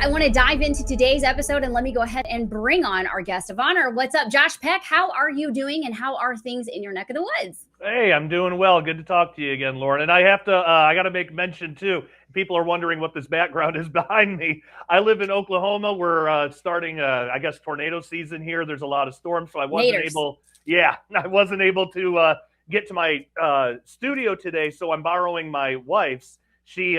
I want to dive into today's episode, and let me go ahead and bring on our guest of honor. What's up, Josh Peck? How are you doing, and how are things in your neck of the woods? Hey, I'm doing well. Good to talk to you again, Lauren. And I got to make mention too. People are wondering what this background is behind me. I live in Oklahoma. We're starting, I guess, tornado season here. There's a lot of storms, so I wasn't able to get to my studio today. So I'm borrowing my wife's. She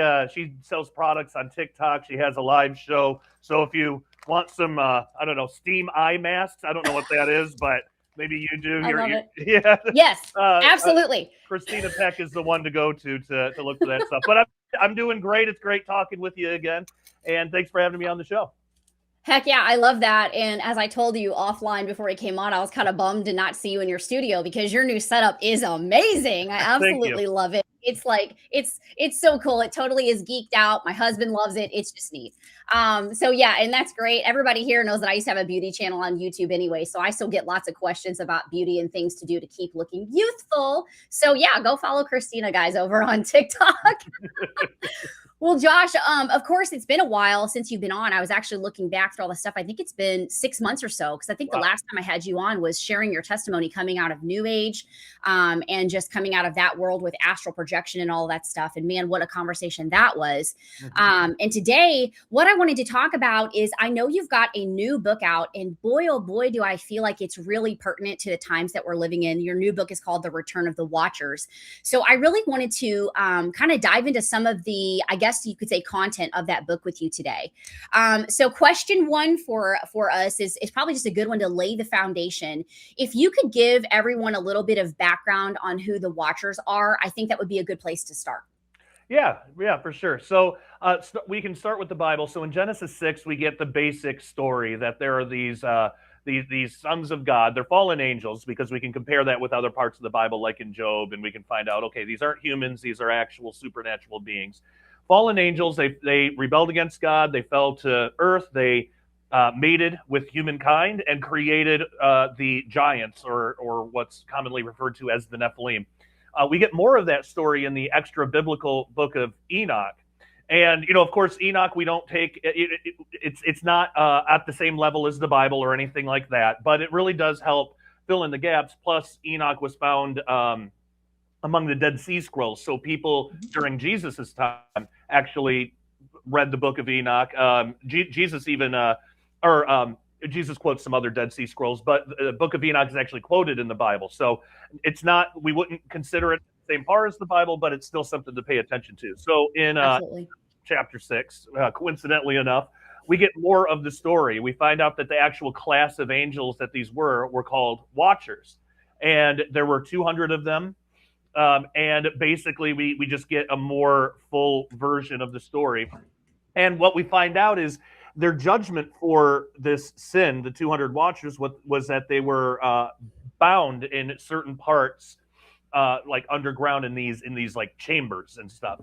sells products on TikTok. She has a live show. So if you want some, I don't know, steam eye masks, I don't know what that is, but maybe you do. I love it. Yeah. Yes, absolutely. Christina Peck is the one to go to look for that stuff. But I'm doing great. It's great talking with you again. And thanks for having me on the show. Heck yeah, I love that. And as I told you offline before we came on, I was kind of bummed to not see you in your studio because your new setup is amazing. I absolutely love it. It's like, it's so cool. It totally is geeked out. My husband loves it. It's just neat. So yeah, and that's great. Everybody here knows that I used to have a beauty channel on YouTube anyway. So I still get lots of questions about beauty and things to do to keep looking youthful. So yeah, go follow Christina, guys, over on TikTok. Well, Josh, of course, it's been a while since you've been on. I was actually looking back through all the stuff. I think it's been 6 months or so, because I think the last time I had you on was sharing your testimony coming out of New Age and just coming out of that world with astral projection and all that stuff. And man, what a conversation that was. And today, what I wanted to talk about is I know you've got a new book out, and boy, oh boy, do I feel like it's really pertinent to the times that we're living in. Your new book is called The Return of the Watchers. So I really wanted to kind of dive into some of the, I guess you could say, content of that book with you today. So question one for us is probably just a good one to lay the foundation. If you could give everyone a little bit of background on who the Watchers are, I think that would be a good place to start. Yeah, for sure. So we can start with the Bible. So in Genesis 6, we get the basic story that there are these sons of God. They're fallen angels, because we can compare that with other parts of the Bible, like in Job, and we can find out, okay, these aren't humans, these are actual supernatural beings. Fallen angels, they rebelled against God, they fell to earth, they mated with humankind and created the giants, or what's commonly referred to as the Nephilim. We get more of that story in the extra biblical book of Enoch. And, of course, Enoch, we don't take, it's not at the same level as the Bible or anything like that, but it really does help fill in the gaps. Plus, Enoch was found among the Dead Sea Scrolls. So people during Jesus's time actually read the Book of Enoch. Jesus even, Jesus quotes some other Dead Sea Scrolls, but the Book of Enoch is actually quoted in the Bible. So it's not, we wouldn't consider it the same part as the Bible, but it's still something to pay attention to. So in chapter 6, coincidentally enough, we get more of the story. We find out that the actual class of angels that these were called Watchers. And there were 200 of them. And basically, we just get a more full version of the story. And what we find out is their judgment for this sin, the 200 Watchers, was that they were bound in certain parts, like underground in these like chambers and stuff.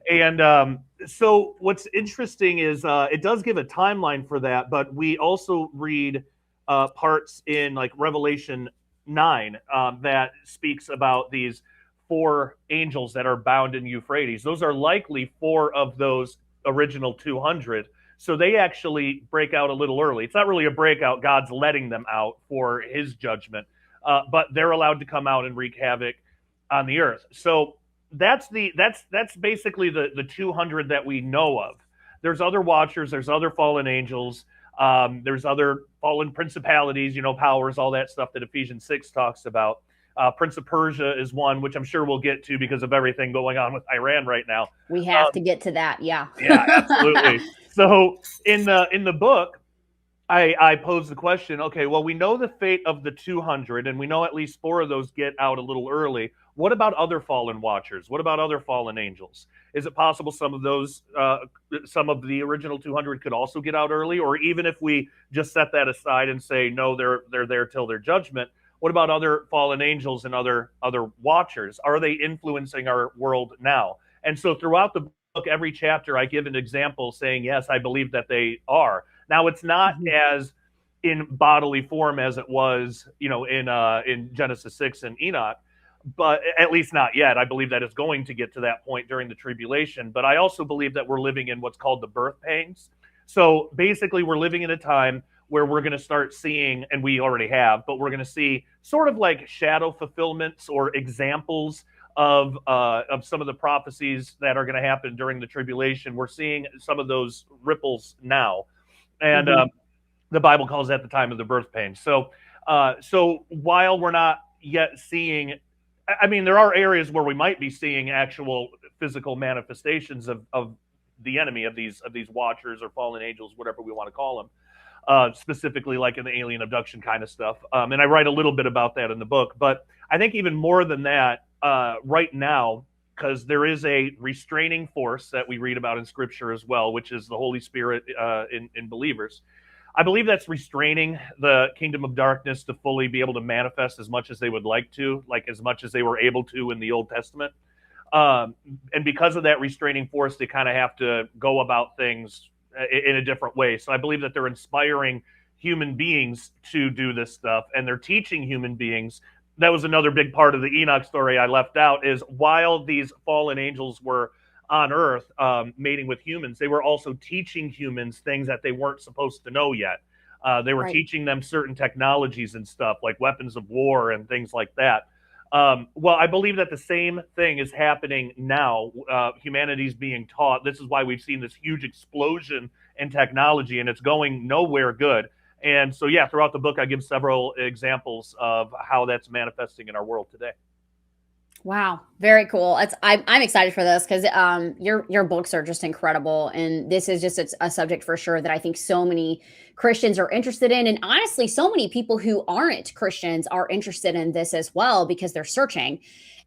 And so what's interesting is it does give a timeline for that, but we also read parts in like Revelation 9 that speaks about these 4 angels that are bound in Euphrates. Those are likely 4 of those original 200. So they actually break out a little early. It's not really a breakout. God's letting them out for his judgment, but they're allowed to come out and wreak havoc on the earth. So that's basically the 200 that we know of. There's other Watchers. There's other fallen angels. There's other fallen principalities, powers, all that stuff that Ephesians 6 talks about. Prince of Persia is one, which I'm sure we'll get to because of everything going on with Iran right now. We have to get to that. Yeah. Yeah, absolutely. So in the book, I pose the question, okay, well, we know the fate of the 200, and we know at least 4 of those get out a little early. What about other fallen Watchers? What about other fallen angels? Is it possible some of those, some of the original 200 could also get out early? Or even if we just set that aside and say, no, they're there till their judgment, what about other fallen angels and other Watchers? Are they influencing our world now? And so throughout the book, every chapter, I give an example saying, yes, I believe that they are. Now, it's not as in bodily form as it was, in Genesis 6 and Enoch, but at least not yet. I believe that it's going to get to that point during the tribulation. But I also believe that we're living in what's called the birth pangs. So basically, we're living in a time where we're going to start seeing, and we already have, but we're going to see sort of like shadow fulfillments or examples of some of the prophecies that are going to happen during the tribulation. We're seeing some of those ripples now, and the Bible calls that the time of the birth pains. So while we're not yet seeing, I mean, there are areas where we might be seeing actual physical manifestations of the enemy, of these watchers or fallen angels, whatever we want to call them. Specifically like in the alien abduction kind of stuff. And I write a little bit about that in the book. But I think even more than that, right now, because there is a restraining force that we read about in Scripture as well, which is the Holy Spirit in believers. I believe that's restraining the kingdom of darkness to fully be able to manifest as much as they would like to, like as much as they were able to in the Old Testament. And because of that restraining force, they kind of have to go about things in a different way. So I believe that they're inspiring human beings to do this stuff, and they're teaching human beings. That was another big part of the Enoch story I left out, is while these fallen angels were on Earth mating with humans, they were also teaching humans things that they weren't supposed to know yet. They were teaching them certain technologies and stuff like weapons of war and things like that. Well, I believe that the same thing is happening now. Humanity's being taught. This is why we've seen this huge explosion in technology, and it's going nowhere good. And so, yeah, throughout the book, I give several examples of how that's manifesting in our world today. Wow, very cool. I'm excited for this because your books are just incredible, and this is just a subject for sure that I think so many Christians are interested in, and honestly, so many people who aren't Christians are interested in this as well because they're searching.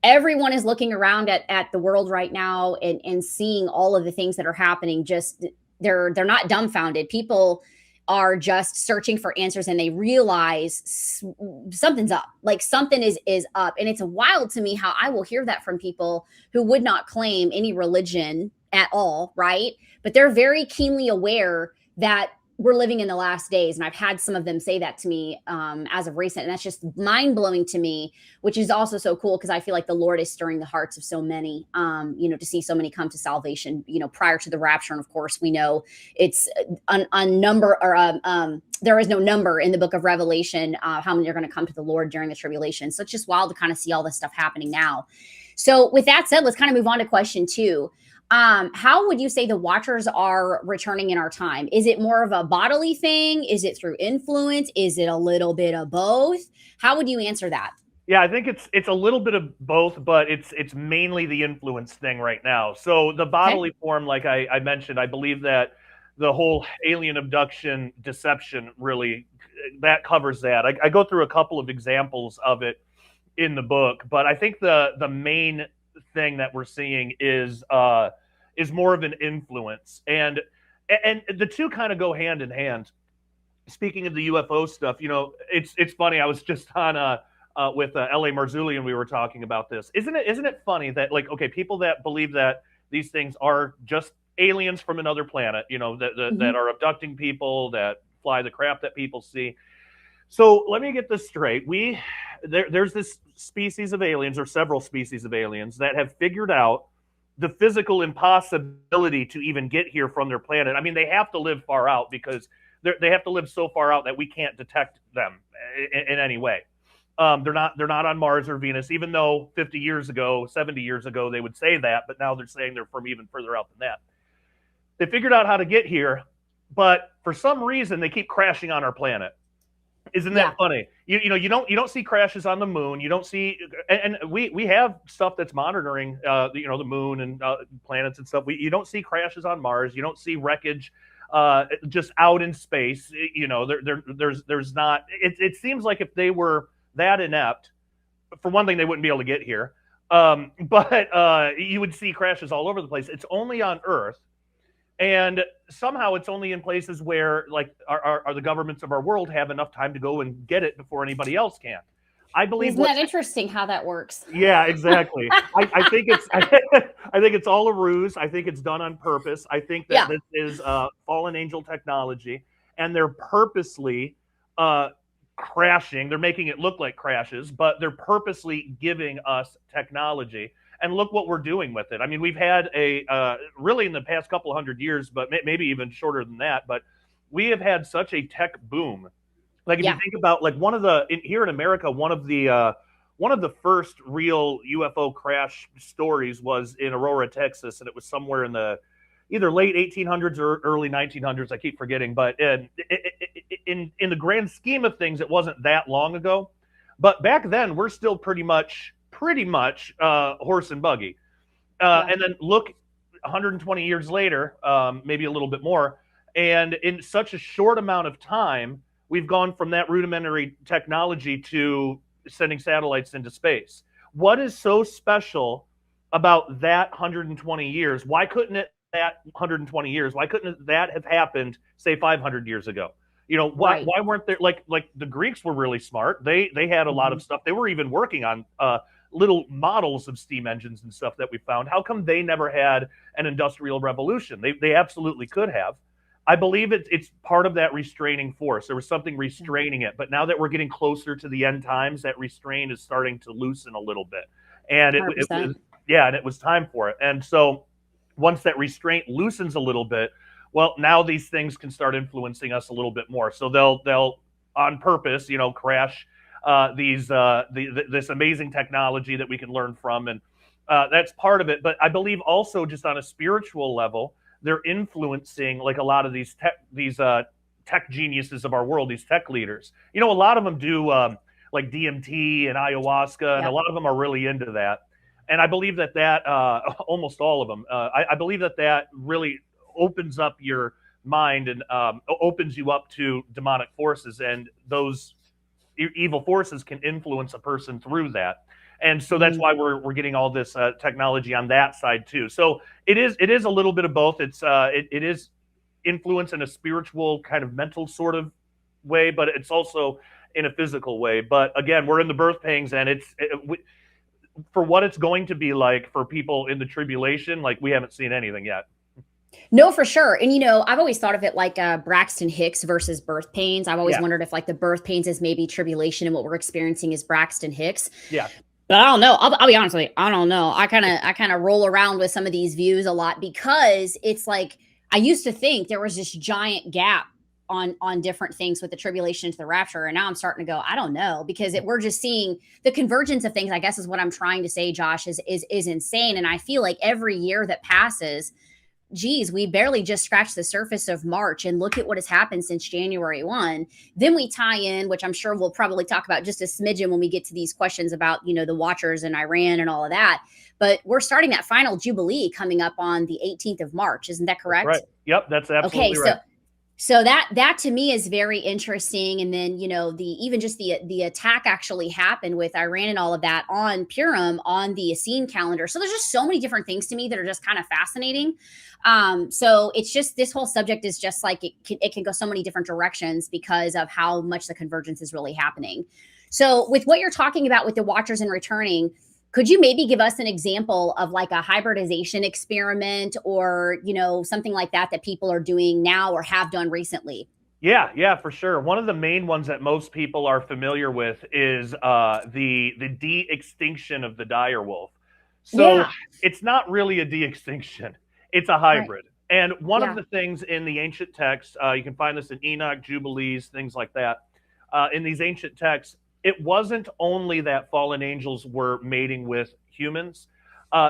Everyone is looking around at the world right now and seeing all of the things that are happening. Just they're not dumbfounded. People are just searching for answers, and they realize something's up, like something is up. And it's wild to me how I will hear that from people who would not claim any religion at all, right? But they're very keenly aware that we're living in the last days. And I've had some of them say that to me as of recent. And that's just mind blowing to me, which is also so cool because I feel like the Lord is stirring the hearts of so many, to see so many come to salvation, prior to the rapture. And of course, we know it's a number, or there is no number in the book of Revelation, how many are going to come to the Lord during the tribulation. So it's just wild to kind of see all this stuff happening now. So with that said, let's kind of move on to question 2. How would you say the watchers are returning in our time? Is it more of a bodily thing? Is it through influence? Is it a little bit of both? How would you answer that? Yeah, I think it's a little bit of both, but it's mainly the influence thing right now. So the bodily form, like I mentioned, I believe that the whole alien abduction deception really, that covers that. I go through a couple of examples of it in the book, but I think the main thing that we're seeing is more of an influence, and the two kind of go hand in hand. Speaking of the UFO stuff, it's funny. I was just on with L.A. Marzulli, and we were talking about this. Isn't it funny that, like, okay, people that believe that these things are just aliens from another planet, that are abducting people, that fly the crap that people see. So let me get this straight. There's this species of aliens, or several species of aliens, that have figured out the physical impossibility to even get here from their planet. I mean, they have to live far out because they have to live so far out that we can't detect them in any way. They're not on Mars or Venus, even though 50 years ago, 70 years ago, they would say that, but now they're saying they're from even further out than that. They figured out how to get here, but for some reason they keep crashing on our planet. Isn't that funny? You don't see crashes on the moon. You don't see, and we have stuff that's monitoring the moon and planets and stuff. You don't see crashes on Mars. You don't see wreckage just out in space. There's not. It seems like if they were that inept, for one thing, they wouldn't be able to get here. But you would see crashes all over the place. It's only on Earth. And somehow it's only in places where, like, are the governments of our world have enough time to go and get it before anybody else can. I believe. Isn't that interesting how that works? Yeah, exactly. I think it's all a ruse. I think it's done on purpose. I think that this is fallen angel technology, and they're purposely crashing. They're making it look like crashes, but they're purposely giving us technology. and look what we're doing with it. I mean, we've had really in the past couple of 100 years, but maybe even shorter than that, but we have had such a tech boom. Like if you think about like here in America, one of the first real UFO crash stories was in Aurora, Texas, and it was somewhere in the either late 1800s or early 1900s. I keep forgetting, but in the grand scheme of things, it wasn't that long ago. But back then, we're still pretty much horse and buggy. And then look, 120 years later, maybe a little bit more, and in such a short amount of time, we've gone from that rudimentary technology to sending satellites into space. What is so special about that 120 years? Why couldn't it that 120 years? Why couldn't that have happened, say, 500 years ago? You know, why weren't there like the Greeks were really smart. They had a lot of stuff. They were even working on little models of steam engines and stuff that we found. How come they never had an industrial revolution? They absolutely could have. I believe it's part of that restraining force. There was something restraining it. But now that we're getting closer to the end times, that restraint is starting to loosen a little bit. And it was time for it. And so once that restraint loosens a little bit, well, now these things can start influencing us a little bit more. So they'll on purpose, crash this amazing technology that we can learn from. And that's part of it. But I believe also just on a spiritual level, they're influencing like a lot of these tech geniuses of our world, these tech leaders. A lot of them do like DMT and ayahuasca, and a lot of them are really into that. And I believe that almost all of them, I believe that really opens up your mind and opens you up to demonic forces, and those evil forces can influence a person through that. And so that's why we're getting all this technology on that side too. So it is a little bit of both. It is influence in a spiritual kind of mental sort of way, but it's also in a physical way. But again, we're in the birth pangs, and for what it's going to be like for people in the tribulation, like we haven't seen anything yet. No, for sure. And, I've always thought of it like Braxton Hicks versus birth pains. I've always wondered if like the birth pains is maybe tribulation and what we're experiencing is Braxton Hicks. Yeah. But I don't know. I'll be honest with you. I don't know. I kind of roll around with some of these views a lot because it's like I used to think there was this giant gap on different things with the tribulation to the rapture, and now I'm starting to go, I don't know, because we're just seeing the convergence of things. I guess is what I'm trying to say, Josh, is insane. And I feel like every year that passes, geez, we barely just scratched the surface of March, and look at what has happened since January 1. Then we tie in, which I'm sure we'll probably talk about just a smidgen when we get to these questions about, the Watchers and Iran and all of that. But we're starting that final Jubilee coming up on the 18th of March. Isn't that correct? Right. Yep. That's absolutely right. So that to me is very interesting. And then, the attack actually happened with Iran and all of that on Purim on the Essene calendar. So there's just so many different things to me that are just kind of fascinating. So it's just, this whole subject is just like, it can go so many different directions because of how much the convergence is really happening. So with what you're talking about with the Watchers and returning, could you maybe give us an example of like a hybridization experiment or, something like that people are doing now or have done recently? Yeah, for sure. One of the main ones that most people are familiar with is the de-extinction of the dire wolf. So it's not really a de-extinction. It's a hybrid. Right. And one of the things in the ancient texts, you can find this in Enoch, Jubilees, things like that. In these ancient texts, it wasn't only that fallen angels were mating with humans.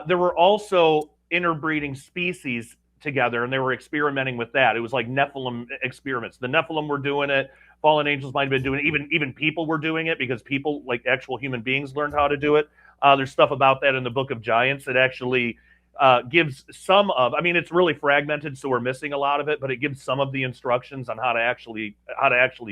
There were also interbreeding species together, and they were experimenting with that. It was like Nephilim experiments. The Nephilim were doing it. Fallen angels might have been doing it. Even people were doing it because people, like actual human beings, learned how to do it. There's stuff about that in the Book of Giants that actually gives some of, it's really fragmented, so we're missing a lot of it, but it gives some of the instructions on how to actually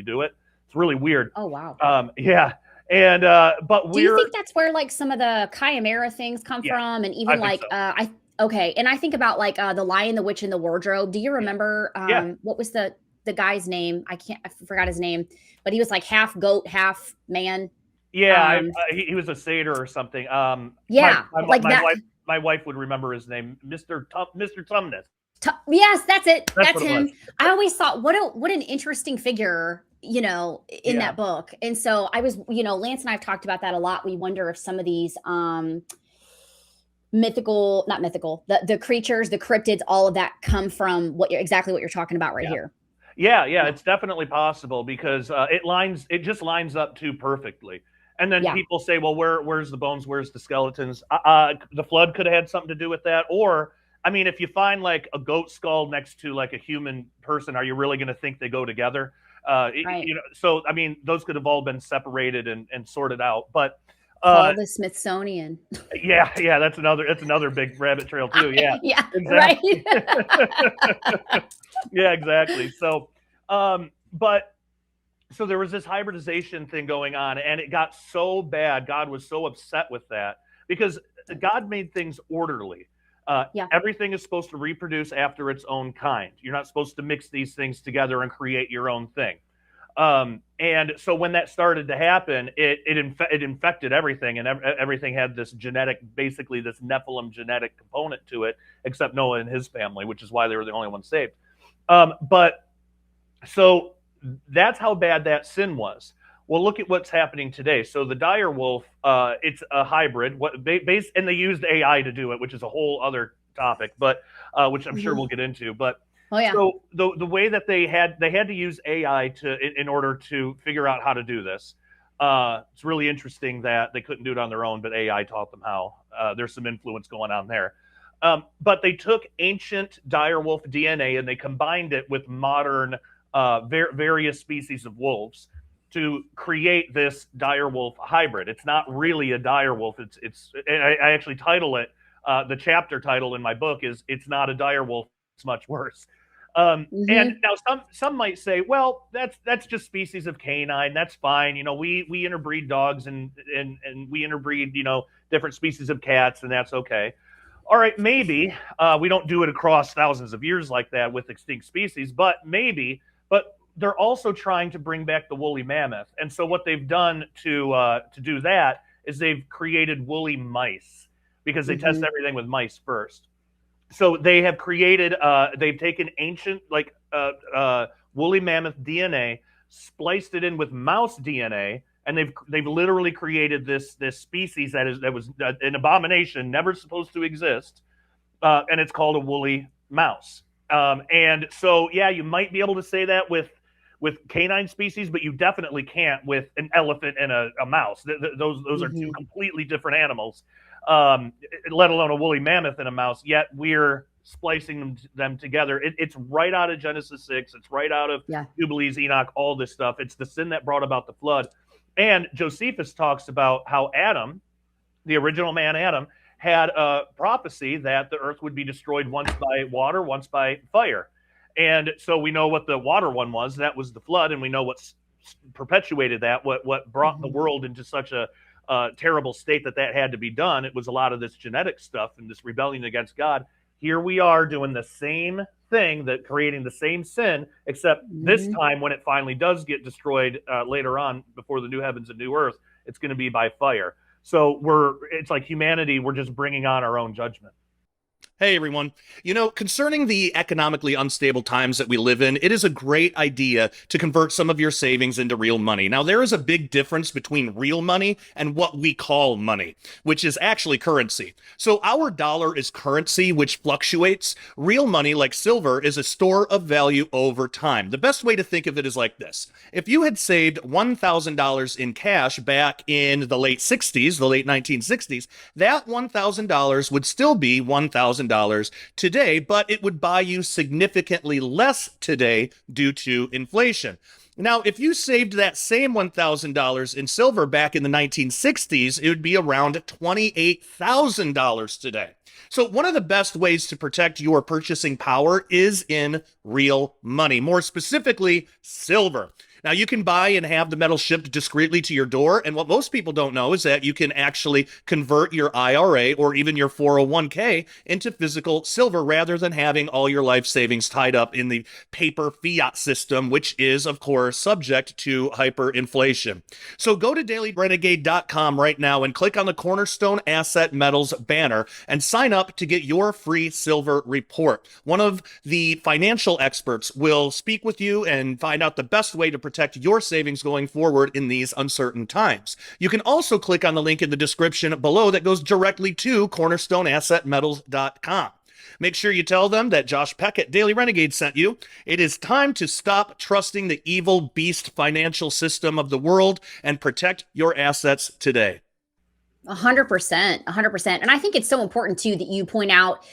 do it. It's really weird. Oh, wow. Yeah. And, but do you think that's where like some of the Chimera things come from? And even like, so. Okay. And I think about like the Lion, the Witch, and the Wardrobe. Do you remember what was the guy's name? I forgot his name, but he was like half goat, half man. Yeah. He was a satyr or something. My wife would remember his name, Mr. Tumnus. Yes, that's it. That's him. I always thought what an interesting figure, in that book. And so I was, Lance and I have talked about that a lot. We wonder if some of these mythical, not mythical, the creatures, the cryptids, all of that come from exactly what you're talking about right Yeah. here. Yeah, it's definitely possible because it just lines up too perfectly. And then Yeah. people say, well, where's the bones? Where's the skeletons? The flood could have had something to do with that. Or, I mean, if you find like a goat skull next to like a human person, are you really going to think they go together? Right. You know, so I mean, those could have all been separated and sorted out. But Call the Smithsonian. yeah, that's another big rabbit trail too. Yeah, Yeah, exactly. right. Yeah, exactly. So, but so there was this hybridization thing going on, and it got so bad. God was so upset with that because God made things orderly. Yeah. Everything is supposed to reproduce after its own kind. You're not supposed to mix these things together and create your own thing. And so when that started to happen, it infected everything, and everything had this basically this Nephilim genetic component to it, except Noah and his family, which is why they were the only ones saved. But so that's how bad that sin was. Well, look at what's happening today. So the dire wolf, it's a hybrid. And they used AI to do it, which is a whole other topic, but which I'm sure we'll get into. But Oh yeah. so the way that they had to use AI in order to figure out how to do this. It's really interesting that they couldn't do it on their own, but AI taught them how. There's some influence going on there. But they took ancient direwolf DNA and they combined it with modern various species of wolves to create this direwolf hybrid. It's not really a direwolf. I actually title it, the chapter title in my book is "It's Not a Direwolf, It's Much Worse." And now some might say, well, that's just species of canine. That's fine. You know, we interbreed dogs and we interbreed, you know, different species of cats, and that's okay. All right, maybe we don't do it across thousands of years like that with extinct species, but maybe. But they're also trying to bring back the woolly mammoth, and so what they've done to do that is they've created woolly mice because they test everything with mice first. So they have created, they've taken ancient woolly mammoth DNA, spliced it in with mouse DNA, and they've literally created this species that was an abomination, never supposed to exist, and it's called a woolly mouse. And so, yeah, you might be able to say that with canine species, but you definitely can't with an elephant and a mouse. Those are two completely different animals. Let alone a woolly mammoth and a mouse. Yet we're splicing them together. It's right out of Genesis 6. It's right out of Jubilees, Enoch, all this stuff. It's the sin that brought about the flood. And Josephus talks about how Adam, the original man Adam, had a prophecy that the earth would be destroyed once by water, once by fire. And so we know what the water one was. That was the flood. And we know what perpetuated that, what brought the world into such a terrible state that had to be done. It was a lot of this genetic stuff and this rebellion against God. Here we are doing the same thing, that creating the same sin, except this time when it finally does get destroyed later on before the new heavens and new earth, it's going to be by fire. So it's like humanity, we're just bringing on our own judgment. Hey, everyone. You know, concerning the economically unstable times that we live in, it is a great idea to convert some of your savings into real money. Now, there is a big difference between real money and what we call money, which is actually currency. So our dollar is currency, which fluctuates. Real money, like silver, is a store of value over time. The best way to think of it is like this. If you had saved $1,000 in cash back in the late 60s, the late 1960s, that $1,000 would still be $1,000 today, but it would buy you significantly less today due to inflation. Now, if you saved that same $1,000 in silver back in the 1960s, it would be around $28,000 today. So one of the best ways to protect your purchasing power is in real money, more specifically, silver. Now, you can buy and have the metal shipped discreetly to your door, and what most people don't know is that you can actually convert your IRA or even your 401k into physical silver rather than having all your life savings tied up in the paper fiat system, which is, of course, subject to hyperinflation. So go to dailyrenegade.com right now and click on the Cornerstone Asset Metals banner and sign sign up to get your free silver report. One of the financial experts will speak with you and find out the best way to protect your savings going forward in these uncertain times. You can also click on the link in the description below that goes directly to cornerstoneassetmetals.com. Make sure you tell them that Josh Peck at Daily Renegade sent you. It is time to stop trusting the evil beast financial system of the world and protect your assets today. 100%, 100%. And I think it's so important too that you point out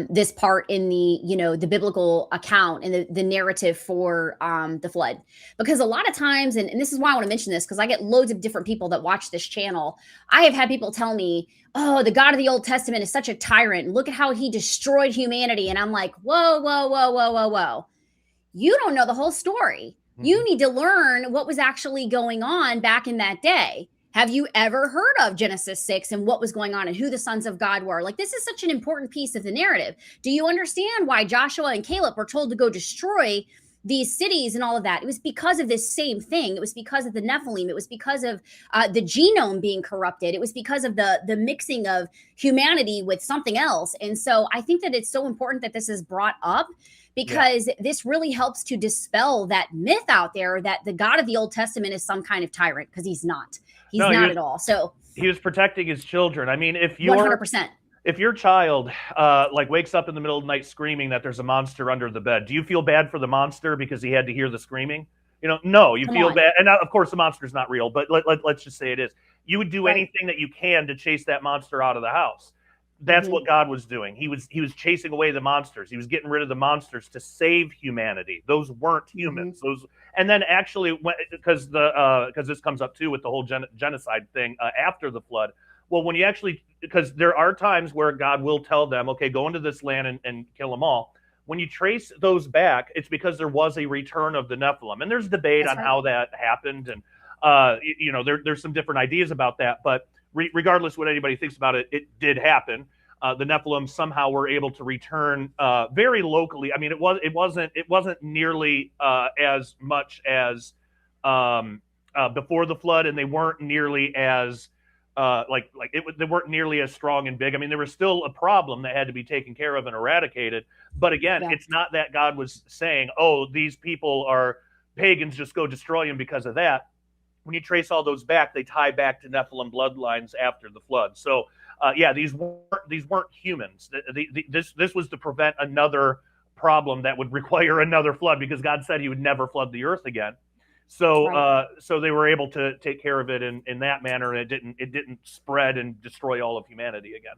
this part in the, the biblical account and the narrative for the flood, because a lot of times, and this is why I want to mention this, because I get loads of different people that watch this channel. I have had people tell me, oh, the God of the Old Testament is such a tyrant. Look at how he destroyed humanity. And I'm like, whoa, whoa, whoa, whoa, whoa, whoa. You don't know the whole story. You need to learn what was actually going on back in that day. Have you ever heard of Genesis 6 and what was going on and who the sons of God were? Like, this is such an important piece of the narrative. Do you understand why Joshua and Caleb were told to go destroy these cities and all of that? It was because of this same thing. It was because of the Nephilim. It was because of the genome being corrupted. It was because of the mixing of humanity with something else. And so I think that it's so important that this is brought up, because this really helps to dispel that myth out there that the God of the Old Testament is some kind of tyrant, because he's not. He's not at all. So he was protecting his children. I mean, if 100%. If your child like wakes up in the middle of the night screaming that there's a monster under the bed, do you feel bad for the monster because he had to hear the screaming? No, you feel bad. And of course the monster's not real, but let's just say it is. You would do anything that you can to chase that monster out of the house. That's what God was doing. He was chasing away the monsters. He was getting rid of the monsters to save humanity. Those weren't humans. And then actually, because this comes up too with the whole genocide thing after the flood. Well, when you actually, because there are times where God will tell them, okay, go into this land and kill them all. When you trace those back, it's because there was a return of the Nephilim, and there's debate on how that happened, and there's some different ideas about that, but regardless what anybody thinks about it, it did happen. The Nephilim somehow were able to return very locally. I mean, it wasn't nearly as much as before the flood, and they weren't nearly as they weren't nearly as strong and big. I mean, there was still a problem that had to be taken care of and eradicated. But again, it's not that God was saying, "Oh, these people are pagans, just go destroy them because of that." When you trace all those back, they tie back to Nephilim bloodlines after the flood. So, these weren't humans. This was to prevent another problem that would require another flood, because God said He would never flood the earth again. So, so they were able to take care of it in that manner, and it didn't spread and destroy all of humanity again.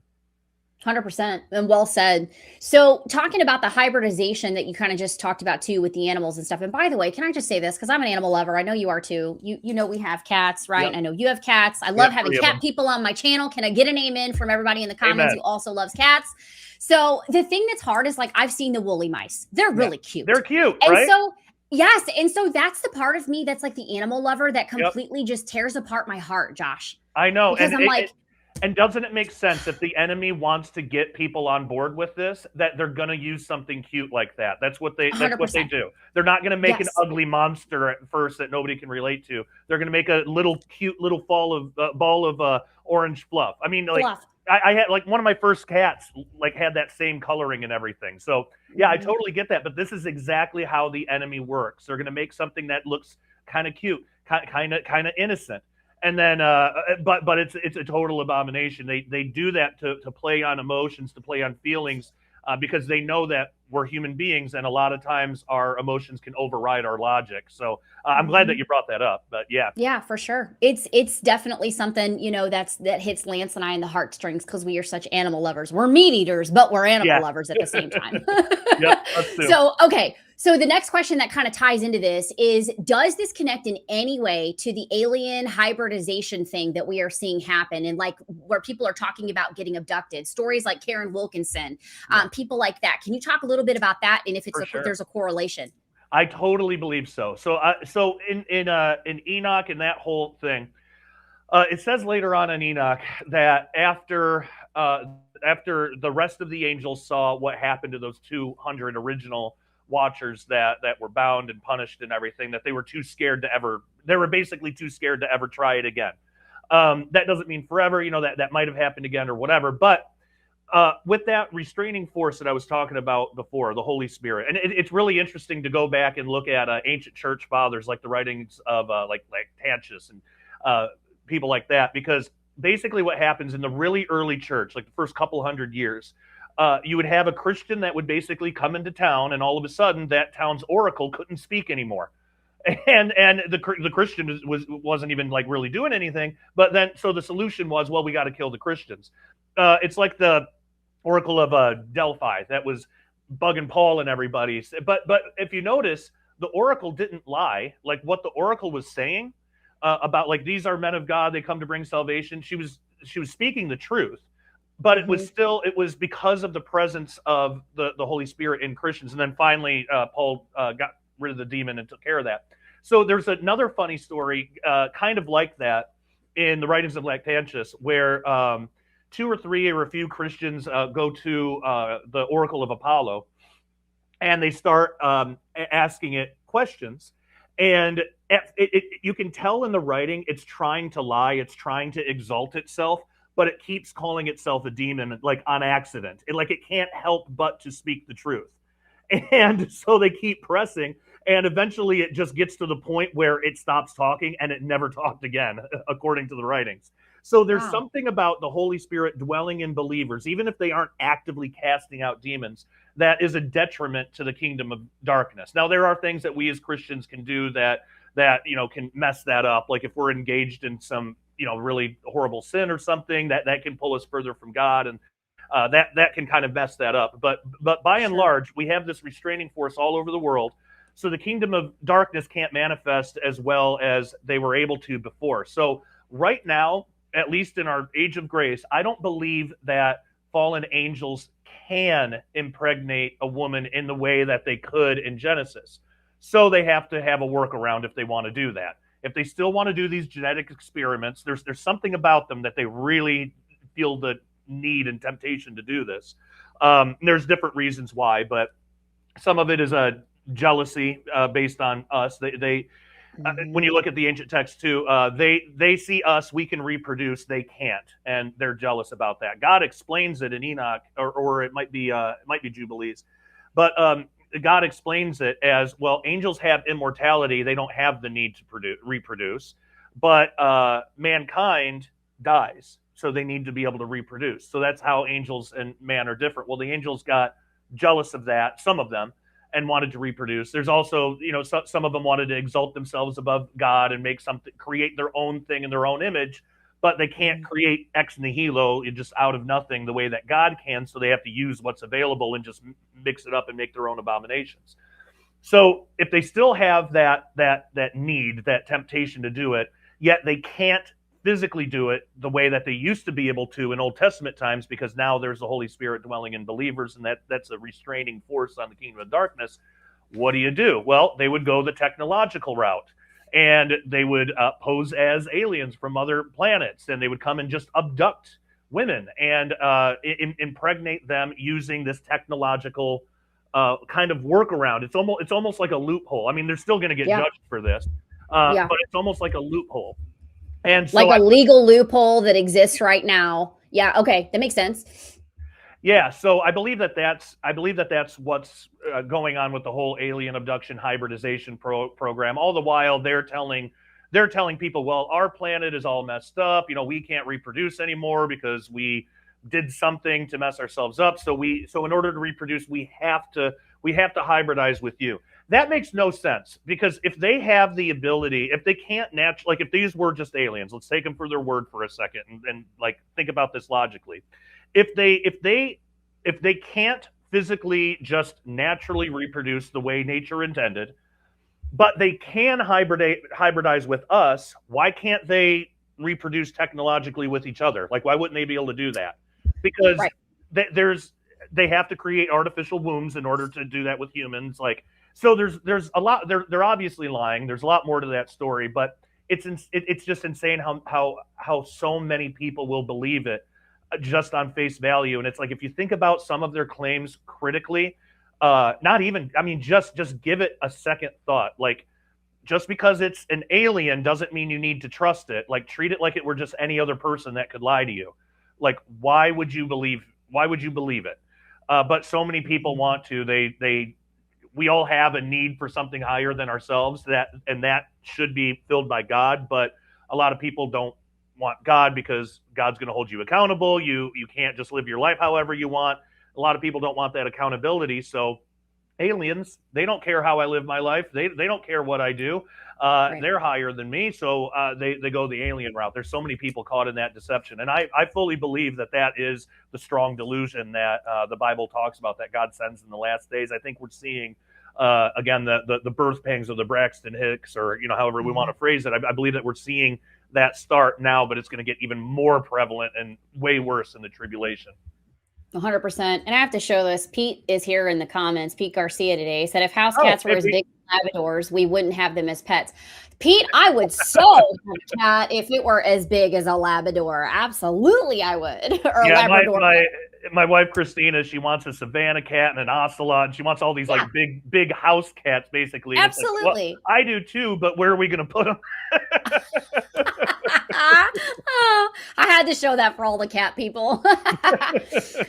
100%, and well said. So talking about the hybridization that you kind of just talked about too with the animals and stuff. And by the way, can I just say this? Because I'm an animal lover. I know you are too. You know we have cats, right? Yep. I know you have cats. I love having cat people on my channel. Can I get an amen from everybody in the comments who also loves cats? So the thing that's hard is, like, I've seen the woolly mice. They're really cute. They're cute, and right? So yes, and so that's the part of me that's like the animal lover that completely just tears apart my heart, Josh. I know. Because I'm like, and doesn't it make sense if the enemy wants to get people on board with this, that they're going to use something cute like that? That's what they do. They're not going to make an ugly monster at first that nobody can relate to. They're going to make a little cute little ball of orange fluff. I mean, like I had, like, one of my first cats had that same coloring and everything. So yeah, I totally get that. But this is exactly how the enemy works. They're going to make something that looks kind of cute, kind of innocent. And then, but it's a total abomination. They do that to play on emotions, to play on feelings, because they know that we're human beings, and a lot of times our emotions can override our logic. So I'm glad that you brought that up. But yeah, for sure, it's definitely something that hits Lance and I in the heartstrings, because we are such animal lovers. We're meat eaters, but we're animal lovers at the same time. Yep, us too. So okay. So the next question that kind of ties into this is, does this connect in any way to the alien hybridization thing that we are seeing happen, and like where people are talking about getting abducted? Stories like Karen Wilkinson, people like that. Can you talk a little bit about that, and if there's a correlation? I totally believe so. So in Enoch and that whole thing, it says later on in Enoch that after the rest of the angels saw what happened to those 200 original watchers that were bound and punished and everything, that they were basically too scared to ever try it again. That doesn't mean forever, that might have happened again or whatever. But with that restraining force that I was talking about before, the Holy Spirit, and it's really interesting to go back and look at ancient church fathers, like the writings of like Lactantius and people like that, because basically what happens in the really early church, like the first couple hundred years, you would have a Christian that would basically come into town, and all of a sudden that town's oracle couldn't speak anymore. And the Christian wasn't even like really doing anything. But then so the solution was, well, we got to kill the Christians. It's like the Oracle of Delphi that was bugging Paul and everybody. But if you notice, the Oracle didn't lie. Like what the Oracle was saying about like these are men of God, they come to bring salvation. She was speaking the truth, but it was still because of the presence of the Holy Spirit in Christians. And then finally, Paul got rid of the demon and took care of that. So there's another funny story, kind of like that, in the writings of Lactantius, where two or three or a few Christians go to the Oracle of Apollo, and they start asking it questions. And you can tell in the writing it's trying to lie, it's trying to exalt itself, but it keeps calling itself a demon, like on accident. It can't help but to speak the truth. And so they keep pressing, and eventually it just gets to the point where it stops talking, and it never talked again, according to the writings. So there's something about the Holy Spirit dwelling in believers, even if they aren't actively casting out demons, that is a detriment to the kingdom of darkness. Now, there are things that we as Christians can do that can mess that up. Like if we're engaged in some really horrible sin or something, that can pull us further from God, and that can kind of mess that up. But by and large, we have this restraining force all over the world. So the kingdom of darkness can't manifest as well as they were able to before. So right now, at least in our age of grace, I don't believe that fallen angels can impregnate a woman in the way that they could in Genesis. So they have to have a workaround if they want to do that. If they still want to do these genetic experiments, there's something about them that they really feel the need and temptation to do this. There's different reasons why, but some of it is a jealousy based on us. They when you look at the ancient text too, they see us, we can reproduce, they can't, and they're jealous about that. God explains it in Enoch, or it might be Jubilees, but God explains it as, well, angels have immortality, they don't have the need to reproduce, but mankind dies, so they need to be able to reproduce. So that's how angels and man are different. Well, the angels got jealous of that, some of them, and wanted to reproduce. There's also, some of them wanted to exalt themselves above God and make something, create their own thing in their own image, but they can't create ex nihilo, just out of nothing, the way that God can. So they have to use what's available and just mix it up and make their own abominations. So if they still have that need, that temptation to do it, yet they can't physically do it the way that they used to be able to in Old Testament times, because now there's the Holy Spirit dwelling in believers, and that's a restraining force on the kingdom of darkness. What do? Well, they would go the technological route, and they would pose as aliens from other planets, and they would come and just abduct women and impregnate them using this technological kind of workaround. It's almost like a loophole. I mean, they're still going to get judged for this, but it's almost like a loophole. And so like a legal loophole that exists right now. Yeah. Okay. That makes sense. Yeah. So I believe that's what's going on with the whole alien abduction hybridization program. All the while they're telling people, well, our planet is all messed up. We can't reproduce anymore because we did something to mess ourselves up. So in order to reproduce, we have to hybridize with you. That makes no sense, because if they have the ability, if they can't naturally, like if these were just aliens, let's take them for their word for a second and like think about this logically. If they can't physically just naturally reproduce the way nature intended, but they can hybridize with us, why can't they reproduce technologically with each other? Like, why wouldn't they be able to do that? Because they have to create artificial wombs in order to do that with humans. Like, so there's a lot. They're obviously lying. There's a lot more to that story, but it's just insane how so many people will believe it just on face value. And it's like, if you think about some of their claims critically, just give it a second thought. Like, just because it's an alien doesn't mean you need to trust it. Like, treat it like it were just any other person that could lie to you. Like, why would you believe Why would you believe it? But so many people want to. We all have a need for something higher than ourselves, and that should be filled by God. But a lot of people don't want God because God's going to hold you accountable. You can't just live your life however you want. A lot of people don't want that accountability. So aliens, they don't care how I live my life. They don't care what I do. Right. They're higher than me, so they go the alien route. There's so many people caught in that deception, and I fully believe that is the strong delusion that the Bible talks about, that God sends in the last days. I think we're seeing again the birth pangs of the Braxton Hicks, or however we want to phrase it. I believe that we're seeing that start now, but it's going to get even more prevalent and way worse in the tribulation. 100%. And I have to show this. Pete is here in the comments. Pete Garcia today said, if house cats were as big as Labradors, we wouldn't have them as pets. Pete, I would so have a cat if it were as big as a Labrador. Absolutely, I would. Or yeah, Labrador. My wife Christina, she wants a Savannah cat and an ocelot, and she wants all these like big house cats, basically. Absolutely, like, well, I do too, but where are we going to put them? I had to show that for all the cat people.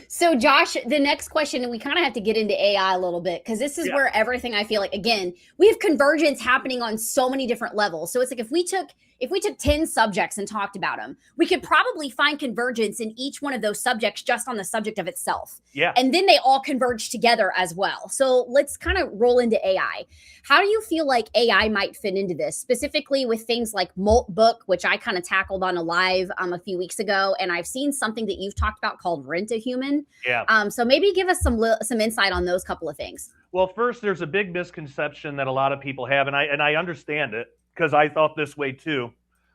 So Josh, the next question, and we kind of have to get into AI a little bit, because this is where everything, I feel like, again, we have convergence happening on so many different levels. So it's like if we took 10 subjects and talked about them, we could probably find convergence in each one of those subjects just on the subject of itself. Yeah. And then they all converge together as well. So let's kind of roll into AI. How do you feel like AI might fit into this, specifically with things like Molt Book, which I kind of tackled on a live a few weeks ago, and I've seen something that you've talked about called Rent a Human. Yeah. So maybe give us some insight on those couple of things. Well, first, there's a big misconception that a lot of people have, and I understand it, because I thought this way too.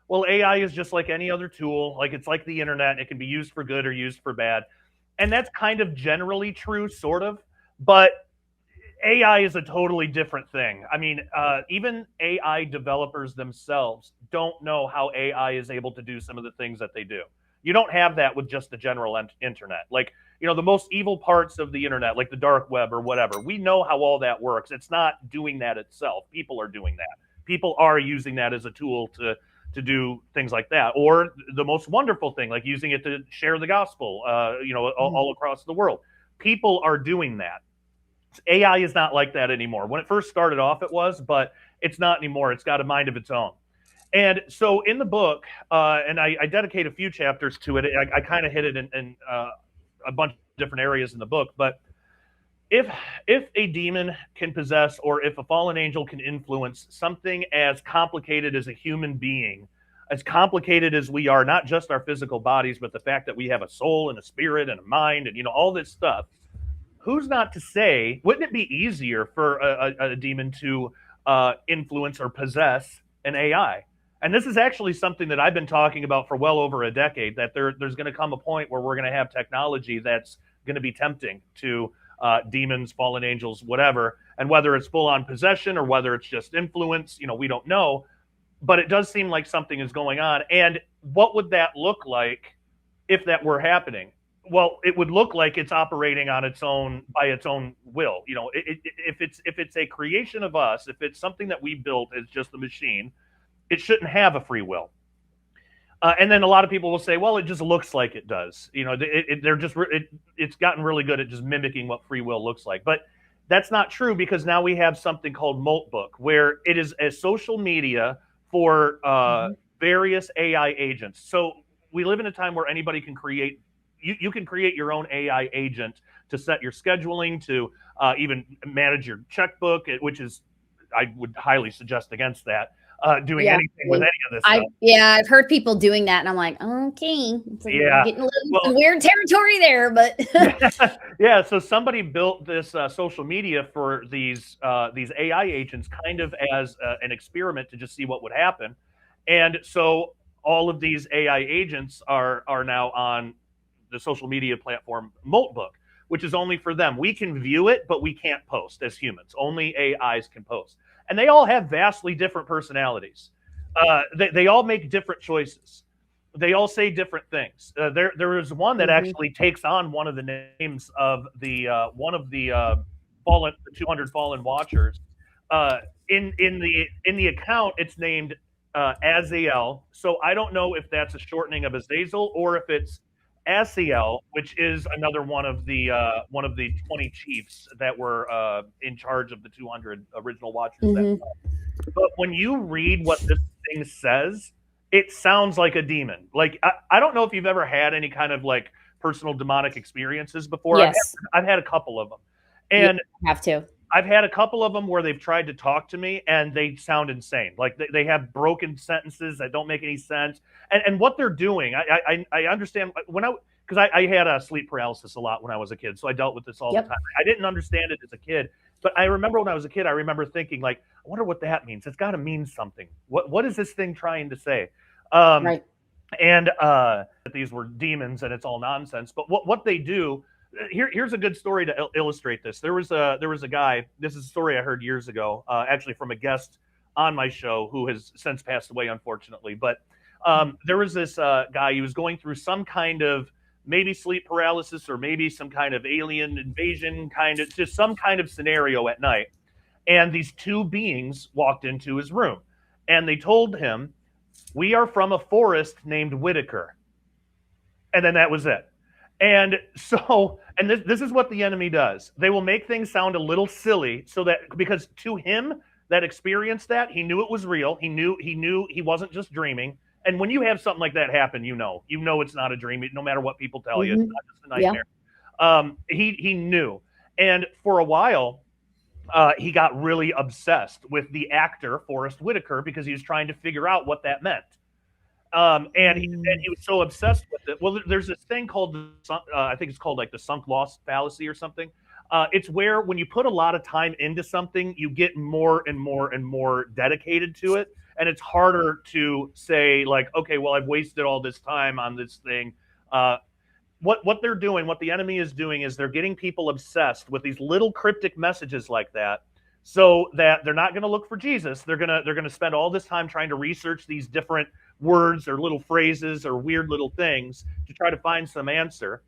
Well, AI is just like any other tool. Like, it's like the internet. It can be used for good or used for bad. And that's kind of generally true, sort of. But AI is a totally different thing. I mean, even AI developers themselves don't know how AI is able to do some of the things that they do. You don't have that with just the general internet. Like, the most evil parts of the internet, like the dark web or whatever, we know how all that works. It's not doing that itself. People are doing that. People are using that as a tool to do things like that. Or the most wonderful thing, like using it to share the gospel, all across the world. People are doing that. AI is not like that anymore. When it first started off, it was, but it's not anymore. It's got a mind of its own. And so in the book, and I dedicate a few chapters to it, I kind of hit it in a bunch of different areas in the book, but if a demon can possess, or if a fallen angel can influence something as complicated as a human being, as complicated as we are, not just our physical bodies, but the fact that we have a soul and a spirit and a mind and all this stuff, who's not to say, wouldn't it be easier for a demon to influence or possess an AI? And this is actually something that I've been talking about for well over a decade, that there's going to come a point where we're going to have technology that's going to be tempting to demons, fallen angels, whatever. And whether it's full-on possession or whether it's just influence, we don't know. But it does seem like something is going on. And what would that look like if that were happening? Well, it would look like it's operating on its own, by its own will. If it's a creation of us, if it's something that we built as just a machine, it shouldn't have a free will. And then a lot of people will say, well, it just looks like it does. It's gotten really good at just mimicking what free will looks like. But that's not true, because now we have something called Molt Book, where it is a social media for various AI agents. So we live in a time where anybody can create, you can create your own AI agent to set your scheduling, to even manage your checkbook, which is, I would highly suggest against that. Doing anything with any of this stuff. I've heard people doing that, and I'm like, okay, getting a little weird territory there, but yeah. So somebody built this social media for these AI agents, kind of as an experiment to just see what would happen. And so all of these AI agents are now on the social media platform Molt Book, which is only for them. We can view it, but we can't post as humans. Only AIs can post. And they all have vastly different personalities. They all make different choices. They all say different things. There is one that actually takes on one of the names of the 200 fallen watchers. In the account, it's named Azael. So I don't know if that's a shortening of Azazel or if it's Asiel, which is another one of the 20 chiefs that were in charge of the 200 original Watchers. Mhm. But when you read what this thing says, it sounds like a demon. Like I don't know if you've ever had any kind of like personal demonic experiences before. Yes. I've had a couple of them, Yeah, and I have to. I've had a couple of them where they've tried to talk to me and they sound insane. Like they have broken sentences that don't make any sense. And what they're doing, I understand because I had a sleep paralysis a lot when I was a kid, so I dealt with this all the time. I didn't understand it as a kid, but I remember when I was a kid, I remember thinking like, I wonder what that means. It's got to mean something. What is this thing trying to say? Right. And that these were demons and it's all nonsense. But what they do. Here's a good story to illustrate this. There was a guy. This is a story I heard years ago, actually from a guest on my show who has since passed away, unfortunately. But there was this guy. He was going through some kind of maybe sleep paralysis or maybe some kind of alien invasion, just some kind of scenario at night. And these two beings walked into his room, and they told him, "We are from a forest named Whitaker," and then that was it. And so, and this is what the enemy does. They will make things sound a little silly so that, because to him that experienced that, he knew it was real. He knew he wasn't just dreaming. And when you have something like that happen, you know it's not a dream, no matter what people tell you. It's not just a nightmare. Yeah. He knew. And for a while, he got really obsessed with the actor Forrest Whitaker because he was trying to figure out what that meant. And he was so obsessed with it. Well, there's this thing called, I think it's called like the sunk loss fallacy or something. It's where when you put a lot of time into something, you get more and more and more dedicated to it. And it's harder to say like, okay, well, I've wasted all this time on this thing. What they're doing, what the enemy is doing is they're getting people obsessed with these little cryptic messages like that, so that they're not going to look for Jesus. They're going to spend all this time trying to research these different words or little phrases or weird little things to try to find some answer.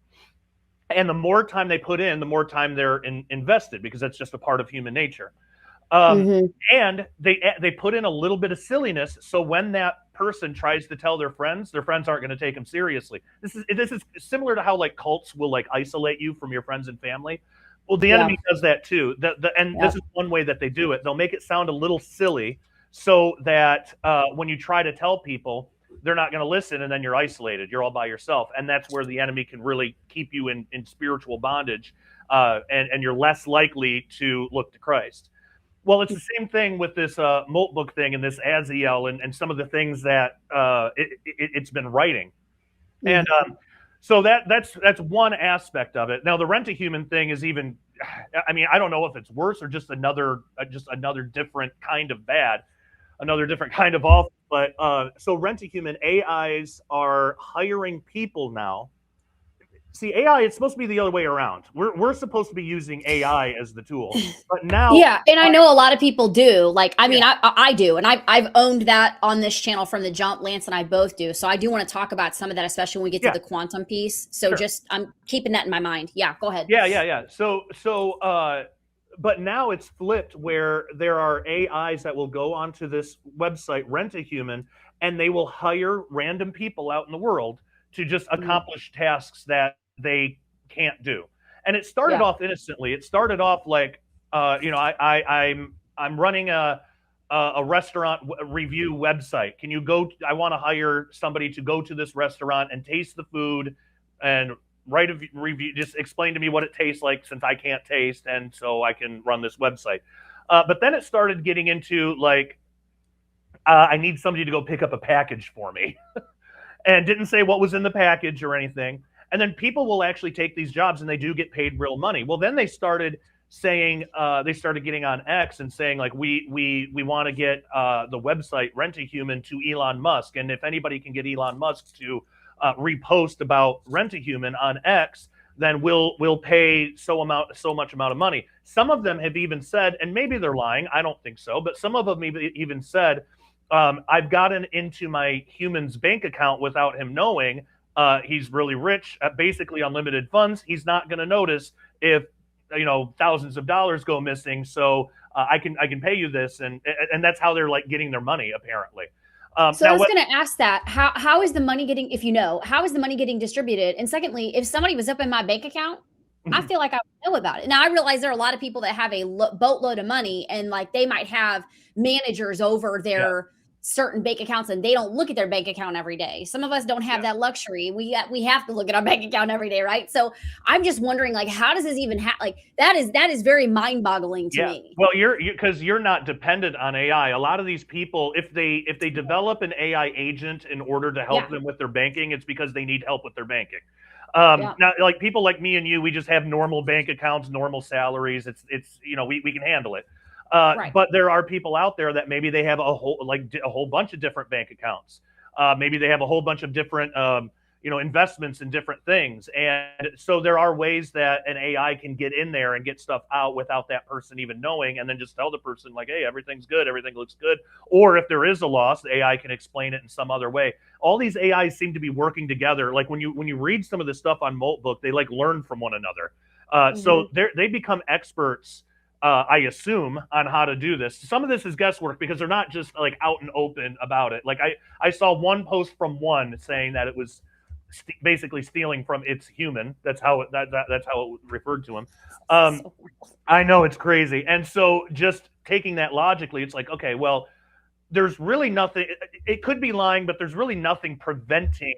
And the more time they put in, the more time they're invested, because that's just a part of human nature. And they put in a little bit of silliness, so when that person tries to tell their friends aren't going to take them seriously. This is similar to how like cults will like isolate you from your friends and family. Well, the enemy does that too. This is one way that they do it. They'll make it sound a little silly, so that when you try to tell people, they're not going to listen, and then you're isolated. You're all by yourself, and that's where the enemy can really keep you in spiritual bondage, and you're less likely to look to Christ. Well, it's the same thing with this Molt book thing and this Asiel and some of the things that it's been writing. And so that's one aspect of it. Now, the Rent-A-Human thing is even, I mean, I don't know if it's worse or just another different kind of bad, another different kind of awful. But so Rent-A-Human AIs are hiring people now. See, AI, it's supposed to be the other way around. We're supposed to be using AI as the tool, but now, and I know a lot of people do. Like, I mean, I do, and I've owned that on this channel from the jump. Lance and I both do. So I do want to talk about some of that, especially when we get to the quantum piece. So just I'm keeping that in my mind. Yeah, go ahead. Yeah. So but now it's flipped, where there are AIs that will go onto this website, Rent-A-Human, and they will hire random people out in the world to just accomplish tasks that they can't do. And it started off innocently. It started off like, I'm running a restaurant review website. Can you go? I want to hire somebody to go to this restaurant and taste the food and write a review. Just explain to me what it tastes like, since I can't taste, and so I can run this website. But then it started getting into like, I need somebody to go pick up a package for me. And didn't say what was in the package or anything. And then people will actually take these jobs, and they do get paid real money. Well, then they started saying, they started getting on X and saying like, we want to get the website Rent-A-Human to Elon Musk. And if anybody can get Elon Musk to repost about Rent-A-Human on X, then we'll pay so much amount of money. Some of them have even said, and maybe they're lying, I don't think so, but some of them even said, I've gotten into my human's bank account without him knowing. He's really rich, basically unlimited funds. He's not going to notice if thousands of dollars go missing. So I can pay you this, and that's how they're like getting their money, apparently. So I was going to ask that, how is the money getting, if you know, how is the money getting distributed? And secondly, if somebody was up in my bank account, I feel like I would know about it. Now I realize there are a lot of people that have a boatload of money, and like they might have managers over their certain bank accounts, and they don't look at their bank account every day. Some of us don't have that luxury. We have to look at our bank account every day, right? So I'm just wondering, like, how does this even like that is very mind-boggling to me. Well, because you're not dependent on AI. A lot of these people, if they develop an AI agent in order to help them with their banking, it's because they need help with their banking. Now, like people like me and you, we just have normal bank accounts, normal salaries. It's we can handle it. But there are people out there that maybe they have a whole bunch of different bank accounts. Maybe they have a whole bunch of different investments in different things. And so there are ways that an AI can get in there and get stuff out without that person even knowing, and then just tell the person like, hey, everything's good, everything looks good. Or if there is a loss, the AI can explain it in some other way. All these AIs seem to be working together. Like when you read some of this stuff on Moltbook, they like learn from one another. So they become experts, I assume, on how to do this. Some of this is guesswork because they're not just like out and open about it. Like I saw one post from one saying that it was basically stealing from its human. That's how that's how it referred to him. I know, it's crazy. And so just taking that logically, it's like, okay, well, there's really nothing. It could be lying, but there's really nothing preventing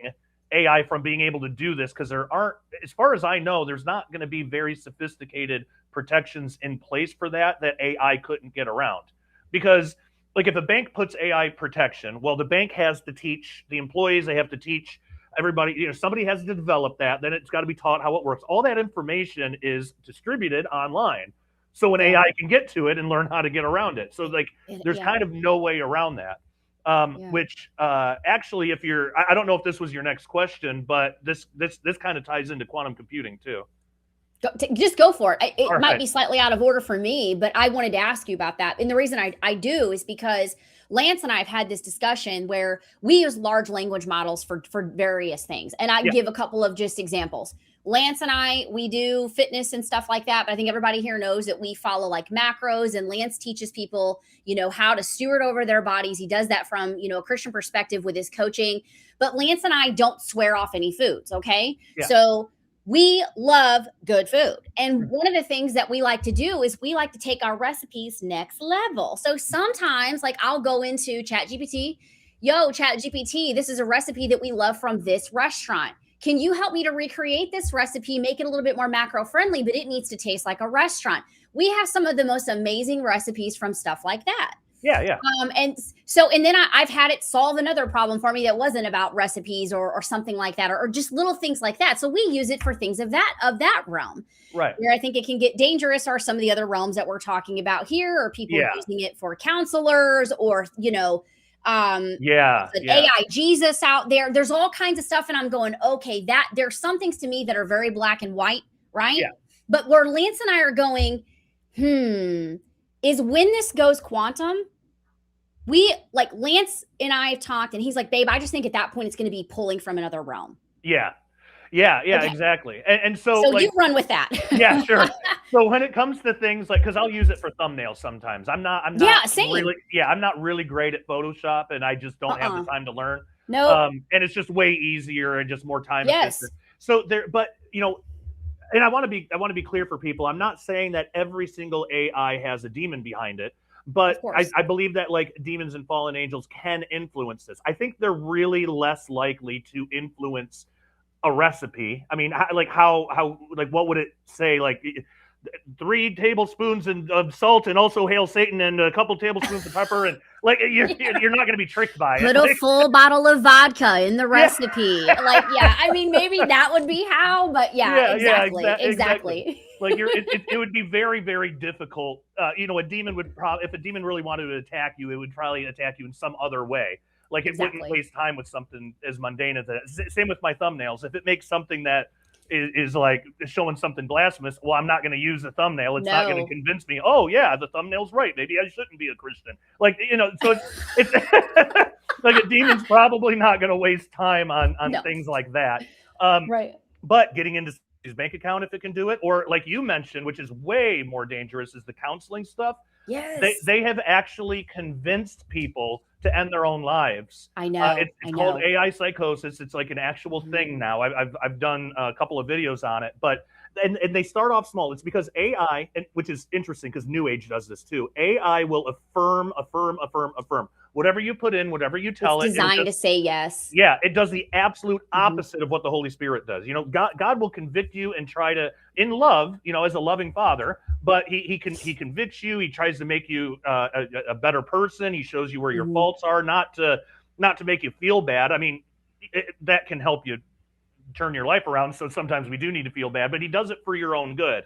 AI from being able to do this, because there aren't, as far as I know, there's not going to be very sophisticated protections in place for that AI couldn't get around. Because like if a bank puts AI protection, well, the bank has to teach the employees, they have to teach everybody, somebody has to develop that, then it's got to be taught how it works. All that information is distributed online. So an AI can get to it and learn how to get around it. So like there's kind of no way around that. Which actually, if you're, I don't know if this was your next question, but this kind of ties into quantum computing too. Just go for it. It might be slightly out of order for me, but I wanted to ask you about that. And the reason I do is because Lance and I have had this discussion where we use large language models for various things. And I give a couple of just examples. Lance and I, we do fitness and stuff like that. But I think everybody here knows that we follow like macros, and Lance teaches people, how to steward over their bodies. He does that from, a Christian perspective with his coaching. But Lance and I don't swear off any foods. Okay. Yeah. So we love good food. And one of the things that we like to do is we like to take our recipes next level. So sometimes like I'll go into ChatGPT, ChatGPT, this is a recipe that we love from this restaurant. Can you help me to recreate this recipe, make it a little bit more macro friendly, but it needs to taste like a restaurant? We have some of the most amazing recipes from stuff like that. Yeah. And then I've had it solve another problem for me that wasn't about recipes or something like that, or just little things like that. So we use it for things of that realm. Right. Where I think it can get dangerous are some of the other realms that we're talking about here, or people using it for counselors, or AI Jesus out there. There's all kinds of stuff, and I'm going, okay, that there's some things to me that are very black and white, right? Yeah. But where Lance and I are going, is when this goes quantum. We like Lance and I have talked, and he's like, babe, I just think at that point it's going to be pulling from another realm. Yeah, okay. Exactly. And so you run with that. Yeah, sure. So when it comes to things like, because I'll use it for thumbnails sometimes. I'm not same. I'm not really great at Photoshop, and I just don't have the time to learn. No. And it's just way easier and just more time. Yes. So there, but and I want to be clear for people. I'm not saying that every single AI has a demon behind it. But I believe that like demons and fallen angels can influence this. I think they're really less likely to influence a recipe. I mean, how what would it say? Like 3 tablespoons of salt, and also hail Satan, and a couple tablespoons of pepper, and like you're not going to be tricked by it. Put a full bottle of vodka in the recipe. I mean, maybe that would be how, but exactly. Like it would be very, very difficult. A demon would if a demon really wanted to attack you, it would probably attack you in some other way. Like it wouldn't waste time with something as mundane as that. Same with my thumbnails. If it makes something that is like showing something blasphemous, well, I'm not going to use the thumbnail. It's not going to convince me. Oh yeah, the thumbnail's right. Maybe I shouldn't be a Christian. Like so it's like a demon's probably not going to waste time on things like that. Right. But getting into his bank account, if it can do it, or like you mentioned, which is way more dangerous, is the counseling stuff. Yes. They have actually convinced people to end their own lives. I know. It's called AI psychosis. It's like an actual thing now. I've done a couple of videos on it, but and they start off small. It's because AI, which is interesting because New Age does this too. AI will affirm. Whatever you put in, whatever you tell it's designed to say yes. Yeah, it does the absolute opposite of what the Holy Spirit does. You know, God will convict you and try to, in love, you know, as a loving father, but he convicts you. He tries to make you a better person. He shows you where your faults are, not to make you feel bad. I mean, that can help you turn your life around. So sometimes we do need to feel bad, but he does it for your own good.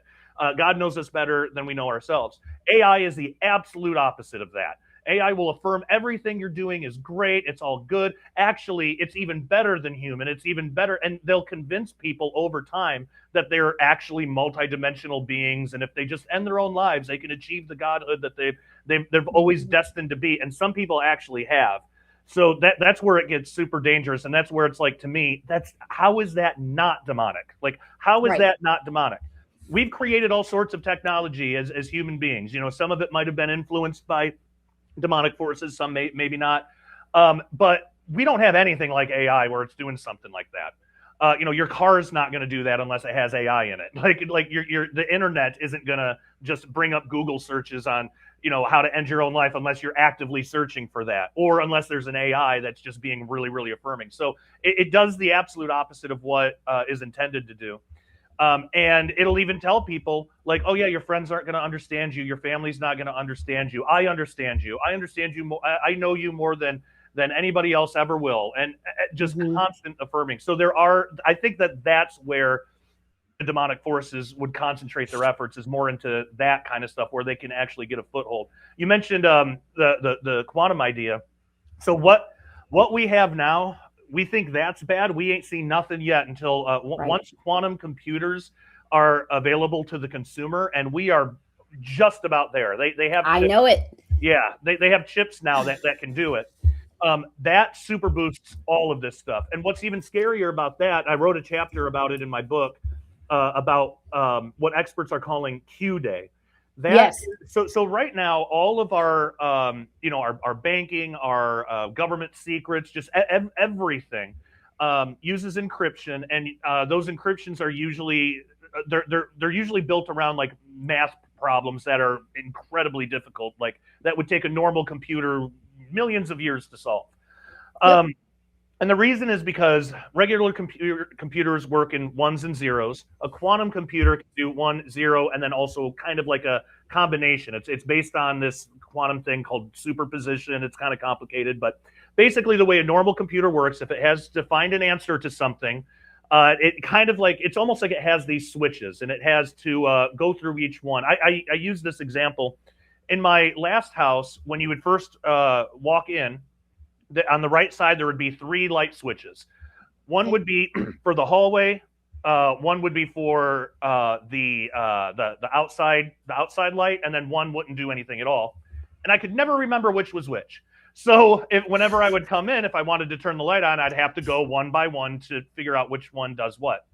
God knows us better than we know ourselves. AI is the absolute opposite of that. AI will affirm everything you're doing is great. It's all good. Actually, it's even better than human. It's even better. And they'll convince people over time that they're actually multidimensional beings. And if they just end their own lives, they can achieve the godhood that they've always destined to be. And some people actually have. So that's where it gets super dangerous. And that's where it's like, to me, how is that not demonic? Like, how is that not demonic? We've created all sorts of technology as human beings. You know, some of it might have been influenced by demonic forces, some maybe not. But we don't have anything like AI where it's doing something like that. You know, your car is not going to do that unless it has AI in it. Like the internet isn't going to just bring up Google searches on, you know, how to end your own life unless you're actively searching for that, or unless there's an AI that's just being really, really affirming. So it does the absolute opposite of what is intended to do. And it'll even tell people like, oh yeah, your friends aren't going to understand you. Your family's not going to understand you. I understand you. I understand you more. I know you more than anybody else ever will. And just constant affirming. So I think that's where the demonic forces would concentrate their efforts, is more into that kind of stuff where they can actually get a foothold. You mentioned the quantum idea. So what we have now, we think that's bad. We ain't seen nothing yet until once quantum computers are available to the consumer, and we are just about there. They have. I know it. Yeah, they have chips now that can do it. That super boosts all of this stuff. And what's even scarier about that, I wrote a chapter about it in my book about what experts are calling Q Day. So right now, all of our you know, our banking, our government secrets, just everything uses encryption, and those encryptions are usually they're usually built around like math problems that are incredibly difficult, like that would take a normal computer millions of years to solve. And the reason is because regular computers work in ones and zeros. A quantum computer can do 1, 0, and then also kind of like a combination. It's based on this quantum thing called superposition. It's kind of complicated, but basically the way a normal computer works, if it has to find an answer to something, it kind of like, it's almost like it has these switches, and it has to go through each one. I use this example. In my last house, when you would first walk in, on the right side, there would be 3 light switches. One would be for the hallway. One would be for the outside light, and then one wouldn't do anything at all. And I could never remember which was which. So whenever I would come in, if I wanted to turn the light on, I'd have to go one by one to figure out which one does what.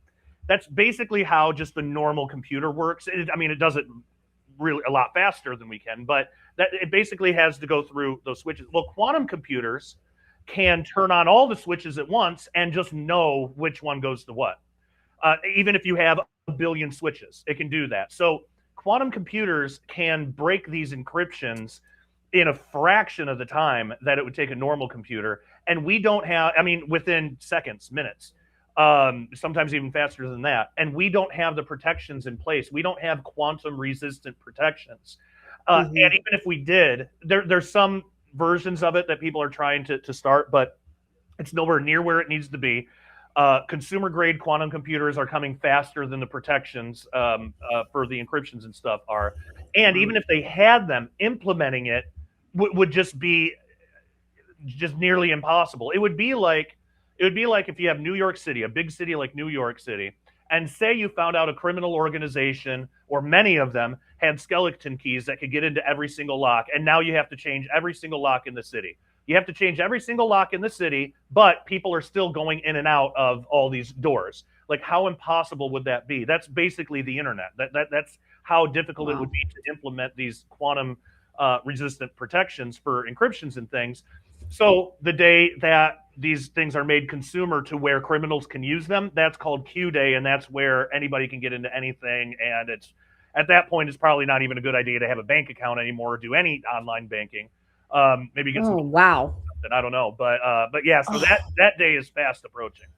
That's basically how just the normal computer works. I mean, it does it really a lot faster than we can, but that it basically has to go through those switches. Well, quantum computers can turn on all the switches at once and just know which one goes to what. Even if you have a billion switches, it can do that. So quantum computers can break these encryptions in a fraction of the time that it would take a normal computer. And we don't have, I mean, within seconds, minutes, sometimes even faster than that. And we don't have the protections in place. We don't have quantum resistant protections. And even if we did, there's some versions of it that people are trying to start, but it's nowhere near where it needs to be. Consumer grade quantum computers are coming faster than the protections for the encryptions and stuff are. And even if they had them, implementing it would just be nearly impossible. It would be like if you have New York City, a big city like New York City, and say you found out a criminal organization, or many of them, had skeleton keys that could get into every single lock, and now you have to change every single lock in the city. You have to change every single lock in the city, but people are still going in and out of all these doors. Like, how impossible would that be? That's basically the internet. That's how difficult it would be to implement these quantum resistant protections for encryptions and things. So the day that these things are made consumer to where criminals can use them, that's called Q Day, and that's where anybody can get into anything. And it's at that point, it's probably not even a good idea to have a bank account anymore or do any online banking. Maybe get some. Wow. I don't know, but yeah. So that day is fast approaching.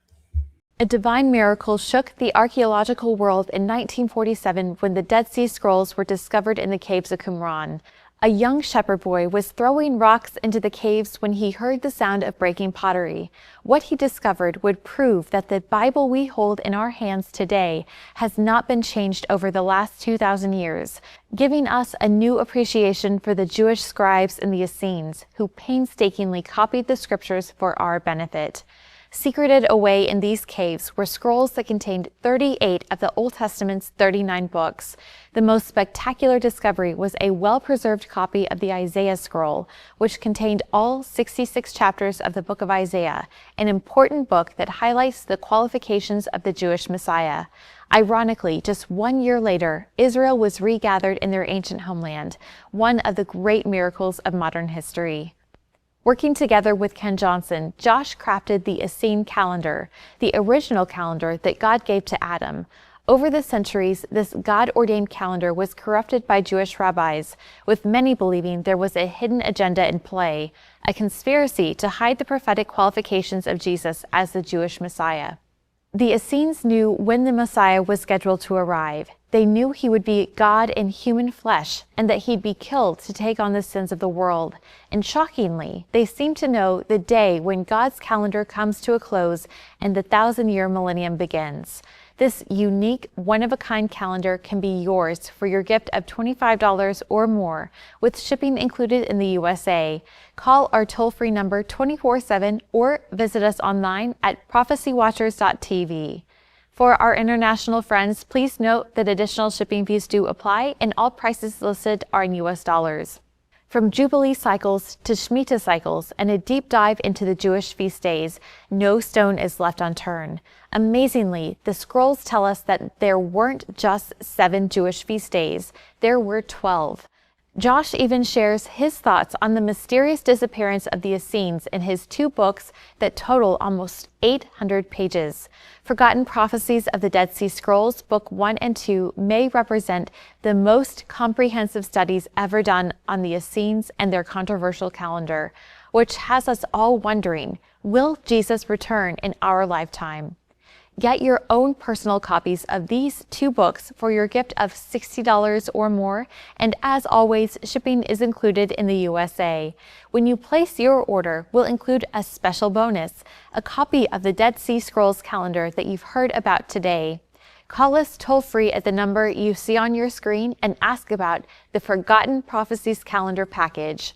A divine miracle shook the archaeological world in 1947 when the Dead Sea Scrolls were discovered in the caves of Qumran. A young shepherd boy was throwing rocks into the caves when he heard the sound of breaking pottery. What he discovered would prove that the Bible we hold in our hands today has not been changed over the last 2,000 years, giving us a new appreciation for the Jewish scribes and the Essenes, who painstakingly copied the scriptures for our benefit. Secreted away in these caves were scrolls that contained 38 of the Old Testament's 39 books. The most spectacular discovery was a well-preserved copy of the Isaiah scroll, which contained all 66 chapters of the Book of Isaiah, an important book that highlights the qualifications of the Jewish Messiah. Ironically, just 1 year later, Israel was regathered in their ancient homeland, one of the great miracles of modern history. Working together with Ken Johnson, Josh crafted the Essene calendar, the original calendar that God gave to Adam. Over the centuries, this God-ordained calendar was corrupted by Jewish rabbis, with many believing there was a hidden agenda in play, a conspiracy to hide the prophetic qualifications of Jesus as the Jewish Messiah. The Essenes knew when the Messiah was scheduled to arrive. They knew he would be God in human flesh and that he'd be killed to take on the sins of the world. And shockingly, they seemed to know the day when God's calendar comes to a close and the 1,000-year millennium begins. This unique, one-of-a-kind calendar can be yours for your gift of $25 or more, with shipping included in the USA. Call our toll-free number 24/7 or visit us online at prophecywatchers.tv. For our international friends, please note that additional shipping fees do apply and all prices listed are in US dollars. From Jubilee cycles to Shemitah cycles and a deep dive into the Jewish feast days, no stone is left unturned. Amazingly, the scrolls tell us that there weren't just 7 Jewish feast days, there were 12. Josh even shares his thoughts on the mysterious disappearance of the Essenes in his 2 books that total almost 800 pages. Forgotten Prophecies of the Dead Sea Scrolls, Book 1 and 2, may represent the most comprehensive studies ever done on the Essenes and their controversial calendar, which has us all wondering, will Jesus return in our lifetime? Get your own personal copies of these 2 books for your gift of $60 or more, and as always, shipping is included in the USA. When you place your order, we'll include a special bonus, a copy of the Dead Sea Scrolls calendar that you've heard about today. Call us toll-free at the number you see on your screen and ask about the Forgotten Prophecies calendar package.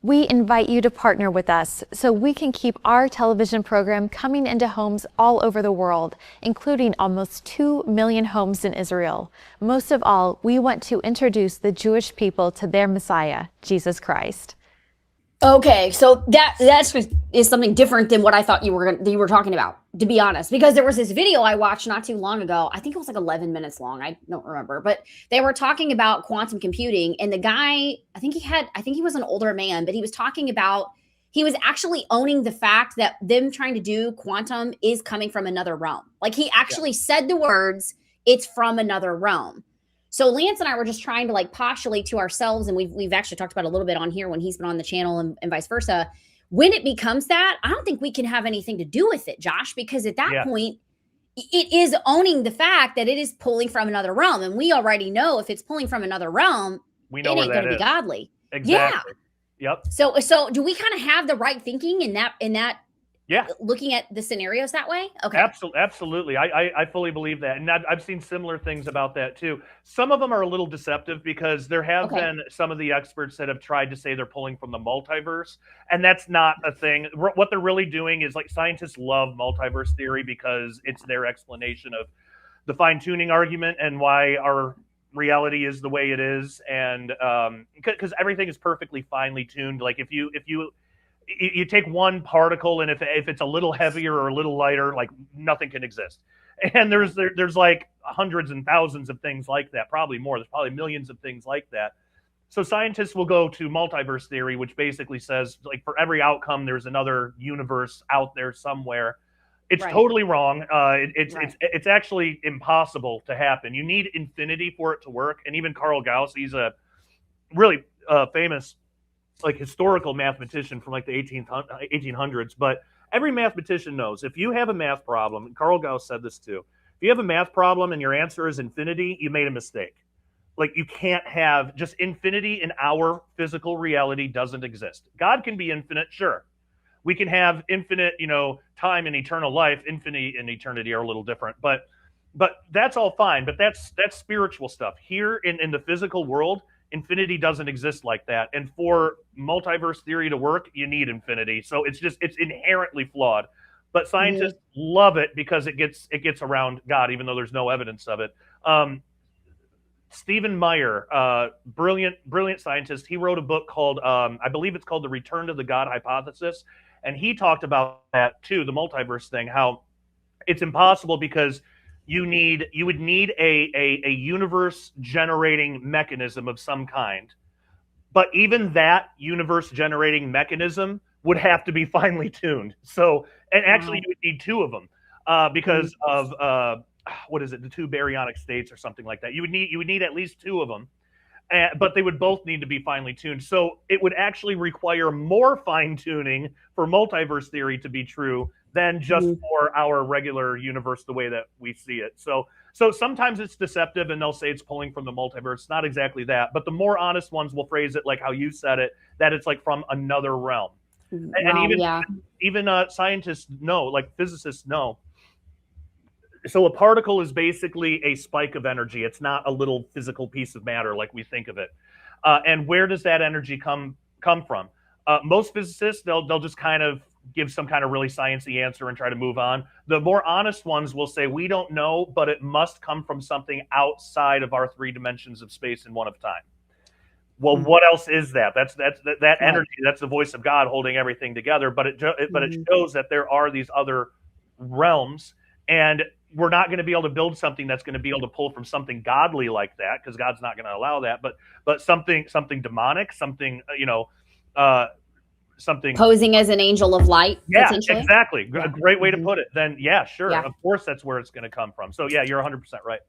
We invite you to partner with us so we can keep our television program coming into homes all over the world, including almost 2 million homes in Israel. Most of all, we want to introduce the Jewish people to their Messiah, Jesus Christ. Okay, so that's is something different than what I thought you were talking about, to be honest, because there was this video I watched not too long ago. I think it was like 11 minutes long. I don't remember, but they were talking about quantum computing, and the guy, I think he was an older man, but he was talking about, he was actually owning the fact that them trying to do quantum is coming from another realm. Like he actually said the words, it's from another realm. So Lance and I were just trying to like postulate to ourselves, and we've actually talked about a little bit on here when he's been on the channel and vice versa. When it becomes that, I don't think we can have anything to do with it, Josh, because at that point, it is owning the fact that it is pulling from another realm. And we already know if it's pulling from another realm, we know it ain't going to be godly. Exactly. Yeah. Yep. So do we kind of have the right thinking in that looking at the scenarios that way? Okay. Absolutely. I fully believe that. And I've seen similar things about that too. Some of them are a little deceptive because there have been some of the experts that have tried to say they're pulling from the multiverse, and that's not a thing. What they're really doing is, like, scientists love multiverse theory because it's their explanation of the fine-tuning argument and why our reality is the way it is. And because everything is perfectly finely tuned. Like if you take one particle, and if it's a little heavier or a little lighter, like nothing can exist. And there's like hundreds and thousands of things like that, probably more. There's probably millions of things like that. So scientists will go to multiverse theory, which basically says, like, for every outcome, there's another universe out there somewhere. It's totally wrong. It's actually impossible to happen. You need infinity for it to work. And even Carl Gauss, he's a really famous, like, historical mathematician from like the 1800s. But every mathematician knows if you have a math problem, and Carl Gauss said this too, if you have a math problem and your answer is infinity, you made a mistake. Like, you can't have just infinity in our physical reality doesn't exist. God can be infinite, sure. We can have infinite, time and eternal life. Infinity and eternity are a little different, but that's all fine. But that's spiritual stuff. Here in the physical world, infinity doesn't exist like that. And for multiverse theory to work, you need infinity. So it's inherently flawed. But scientists love it because it gets around God, even though there's no evidence of it. Stephen Meyer, brilliant scientist, he wrote a book called, I believe it's called The Return to the God Hypothesis. And he talked about that too, the multiverse thing, how it's impossible because you would need a universe generating mechanism of some kind. But even that universe generating mechanism would have to be finely tuned. So, and actually you would need two of them because of, what is it, the two baryonic states or something like that. You would need at least two of them, but they would both need to be finely tuned. So it would actually require more fine tuning for multiverse theory to be true than just for our regular universe, the way that we see it. So sometimes it's deceptive and they'll say it's pulling from the multiverse. It's not exactly that, but the more honest ones will phrase it like how you said it, that it's like from another realm. And even scientists know, like physicists know. So a particle is basically a spike of energy. It's not a little physical piece of matter like we think of it. And where does that energy come from? Most physicists, they'll just kind of give some kind of really sciencey answer and try to move on. The more honest ones will say, we don't know, but it must come from something outside of our three dimensions of space and one of time. Well, what else is that? That's that energy. That's the voice of God holding everything together. But it shows that there are these other realms, and we're not going to be able to build something that's going to be able to pull from something godly like that, because God's not going to allow that. But something demonic, something something posing as an angel of light. Yeah, exactly. A great way to put it. Then sure, of course that's where it's going to come from. So you're 100% right.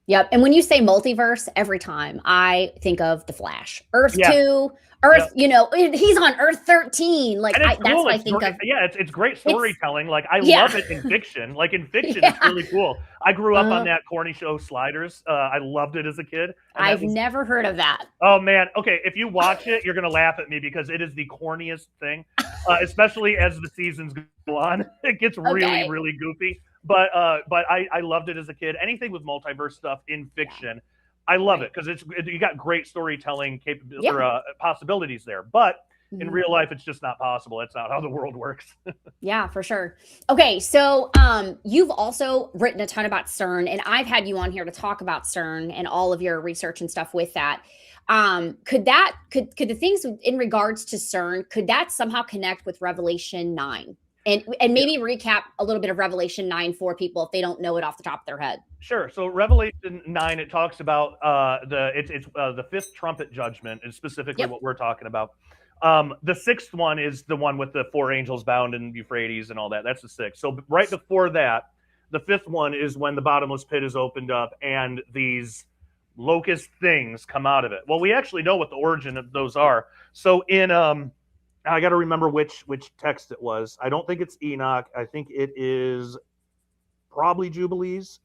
Yep. And when you say multiverse, every time I think of the Flash, Earth 2, Earth, he's on Earth 13. Like that's what I think of. Yeah, it's great storytelling. I love it in fiction. Like in fiction, it's really cool. I grew up on that corny show Sliders. I loved it as a kid. I've never heard of that. Oh man. Okay, if you watch it, you're gonna laugh at me because it is the corniest thing, especially as the seasons go on. It gets really, really goofy. But I loved it as a kid. Anything with multiverse stuff in fiction, I love it because you got great storytelling possibilities there. But in real life, it's just not possible. That's not how the world works. Yeah, for sure. Okay, so you've also written a ton about CERN, and I've had you on here to talk about CERN and all of your research and stuff with that. Could the things in regards to CERN, could that somehow connect with Revelation 9? And maybe recap a little bit of Revelation 9 for people if they don't know it off the top of their head. Sure. So Revelation 9, it talks about the fifth trumpet judgment is specifically what we're talking about. The sixth one is the one with the four angels bound in Euphrates and all that. That's the sixth. So right before that, the fifth one is when the bottomless pit is opened up and these locust things come out of it. Well, we actually know what the origin of those are. So in I got to remember which text it was. I don't think it's Enoch. I think it is probably Jubilees.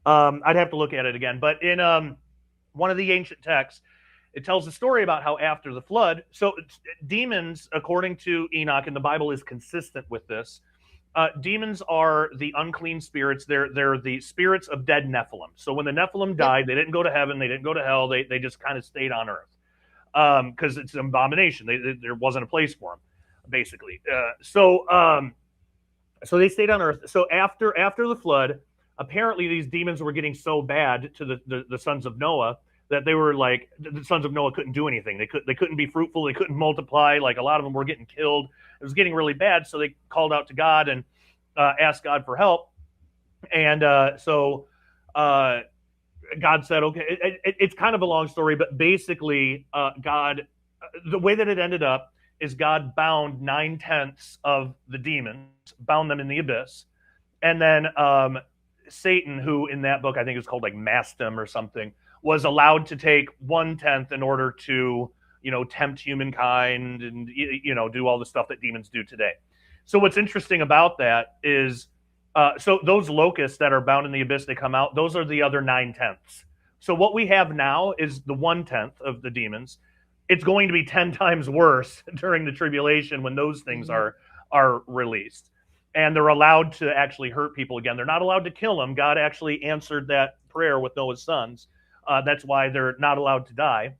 I'd have to look at it again. But in one of the ancient texts, it tells the story about how after the flood, so demons, according to Enoch, and the Bible is consistent with this, demons are the unclean spirits. They're the spirits of dead Nephilim. So when the Nephilim died, they didn't go to heaven. They didn't go to hell. They just kind of stayed on earth. Because it's an abomination. There wasn't a place for them, basically. So they stayed on Earth. So after the flood, apparently these demons were getting so bad to the sons of Noah that they were like, the sons of Noah couldn't do anything. They couldn't be fruitful. They couldn't multiply. Like a lot of them were getting killed. It was getting really bad. So they called out to God and asked God for help. And God said, okay, it's kind of a long story, but basically, God, the way that it ended up is God bound 9/10 of the demons, bound them in the abyss, and then Satan, who in that book I think is called like Mastem or something, was allowed to take 1/10 in order to, tempt humankind and do all the stuff that demons do today. So what's interesting about that is, so those locusts that are bound in the abyss, they come out, those are the other 9/10. So what we have now is the 1/10 of the demons. It's going to be 10 times worse during the tribulation when those things are released. And they're allowed to actually hurt people again. They're not allowed to kill them. God actually answered that prayer with Noah's sons. That's why they're not allowed to die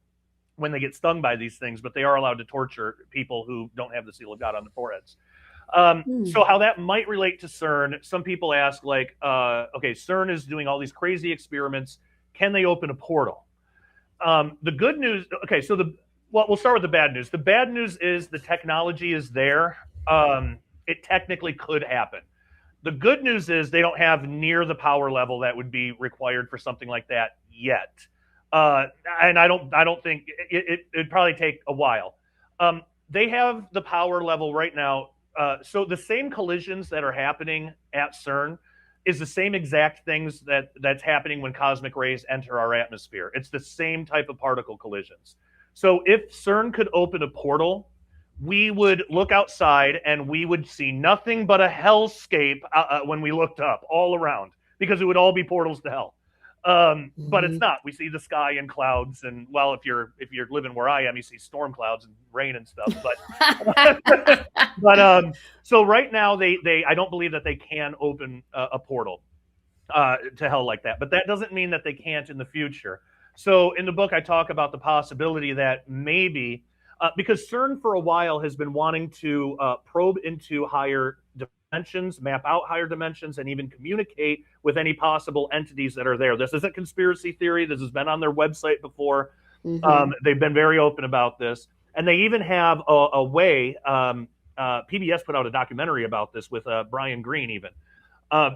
when they get stung by these things, but they are allowed to torture people who don't have the seal of God on their foreheads. So how that might relate to CERN, some people ask, like, okay, CERN is doing all these crazy experiments. Can they open a portal? The good news, okay, so we'll start with the bad news. The bad news is the technology is there. It technically could happen. The good news is they don't have near the power level that would be required for something like that yet. And I don't think it'd probably take a while. They have the power level right now. So the same collisions that are happening at CERN is the same exact things that's happening when cosmic rays enter our atmosphere. It's the same type of particle collisions. So if CERN could open a portal, we would look outside and we would see nothing but a hellscape when we looked up all around, because it would all be portals to hell. But it's not. We see the sky and clouds, and well, if you're living where I am, you see storm clouds and rain and stuff. But so right now I don't believe that they can open a portal to hell like that. But that doesn't mean that they can't in the future. So in the book, I talk about the possibility that maybe because CERN for a while has been wanting to probe into higher dimensions, map out higher dimensions, and even communicate with any possible entities that are there. This isn't conspiracy theory. This has been on their website before. They've been very open about this. And they even have a way, PBS put out a documentary about this with Brian Greene even.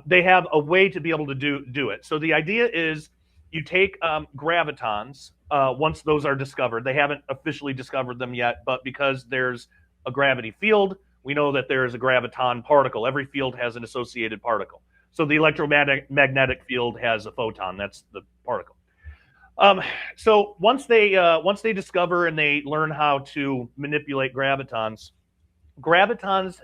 They have a way to be able to do it. So the idea is you take gravitons, once those are discovered. They haven't officially discovered them yet, but because there's a gravity field, we know that there is a graviton particle. Every field has an associated particle. So the electromagnetic field has a photon. That's the particle. So once they discover and they learn how to manipulate gravitons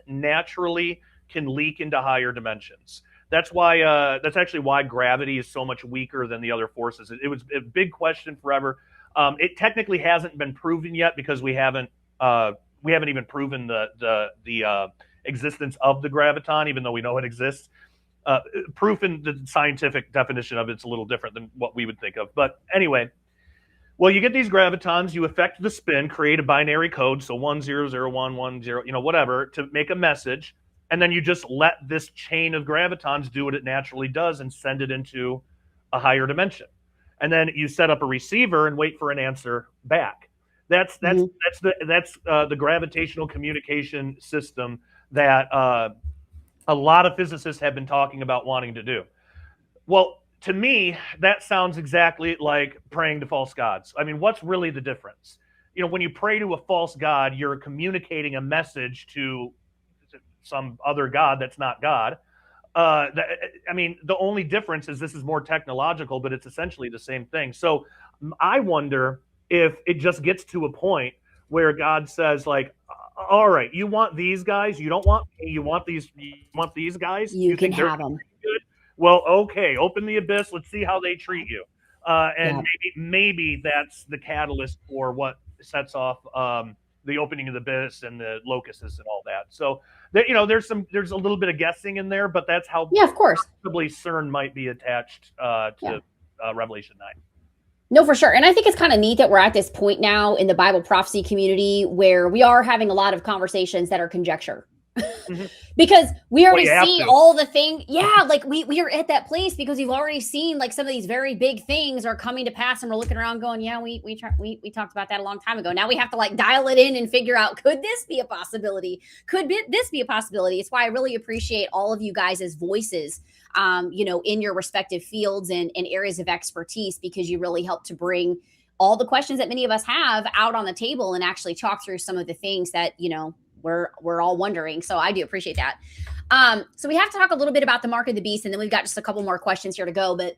naturally can leak into higher dimensions. That's why. That's actually why gravity is so much weaker than the other forces. It was a big question forever. It technically hasn't been proven yet because we haven't even proven the existence of the graviton, even though we know it exists. Proof in the scientific definition of it's a little different than what we would think of. But anyway, well, you get these gravitons, you affect the spin, create a binary code, so 100110, whatever, to make a message. And then you just let this chain of gravitons do what it naturally does and send it into a higher dimension. And then you set up a receiver and wait for an answer back. That's the gravitational communication system that a lot of physicists have been talking about wanting to do. Well, to me, that sounds exactly like praying to false gods. I mean, what's really the difference? When you pray to a false god, you're communicating a message to some other god that's not God. The only difference is this is more technological, but it's essentially the same thing. So I wonder if it just gets to a point where God says, like, all right, you want these guys, you don't want me, you want these guys, you can have them. Good? Well, okay, open the abyss, let's see how they treat you. Maybe that's the catalyst for what sets off the opening of the abyss and the locusts and all that. So there's a little bit of guessing in there, but that's how of course possibly CERN might be attached to Revelation 9. No, for sure. And I think it's kind of neat that we're at this point now in the Bible prophecy community where we are having a lot of conversations that are conjecture. because we already Well, see all the things. Yeah, like we are at that place because we've already seen like some of these very big things are coming to pass, and we're looking around going, yeah, we talked about that a long time ago. Now we have to like dial it in and figure out, could this be a possibility? This be a possibility? It's why I really appreciate all of you guys' voices, in your respective fields and areas of expertise, because you really help to bring all the questions that many of us have out on the table and actually talk through some of the things that, we're all wondering. So I do appreciate that. So we have to talk a little bit about the mark of the beast, and then we've got just a couple more questions here to go. But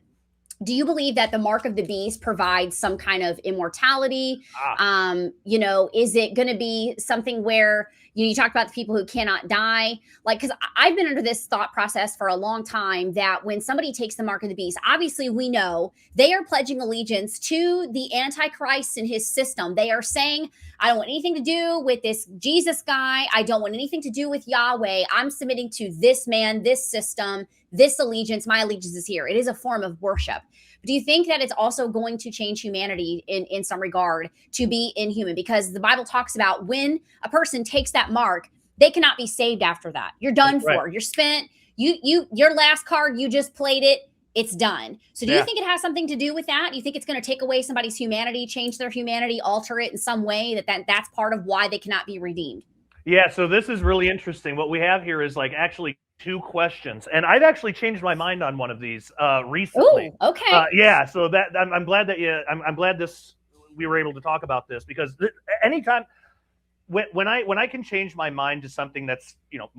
do you believe that the mark of the beast provides some kind of immortality? Is it going to be something where, you talked about the people who cannot die? Like, because I've been under this thought process for a long time that when somebody takes the mark of the beast, obviously we know they are pledging allegiance to the Antichrist and his system. They are saying, I don't want anything to do with this Jesus guy. I don't want anything to do with Yahweh. I'm submitting to this man, this system, this allegiance. My allegiance is here. It is a form of worship. Do you think that it's also going to change humanity in some regard to be inhuman? Because the Bible talks about when a person takes that mark, they cannot be saved after that. You're done for. You're spent. Your last card, you just played it. It's done. So do you think it has something to do with that? Do you think it's going to take away somebody's humanity, change their humanity, alter it in some way, that's part of why they cannot be redeemed? Yeah, so this is really interesting. What we have here is like actually two questions, and I've actually changed my mind on one of these recently. Ooh, okay. So that I'm glad that I'm glad we were able to talk about this, because anytime when I can change my mind to something that's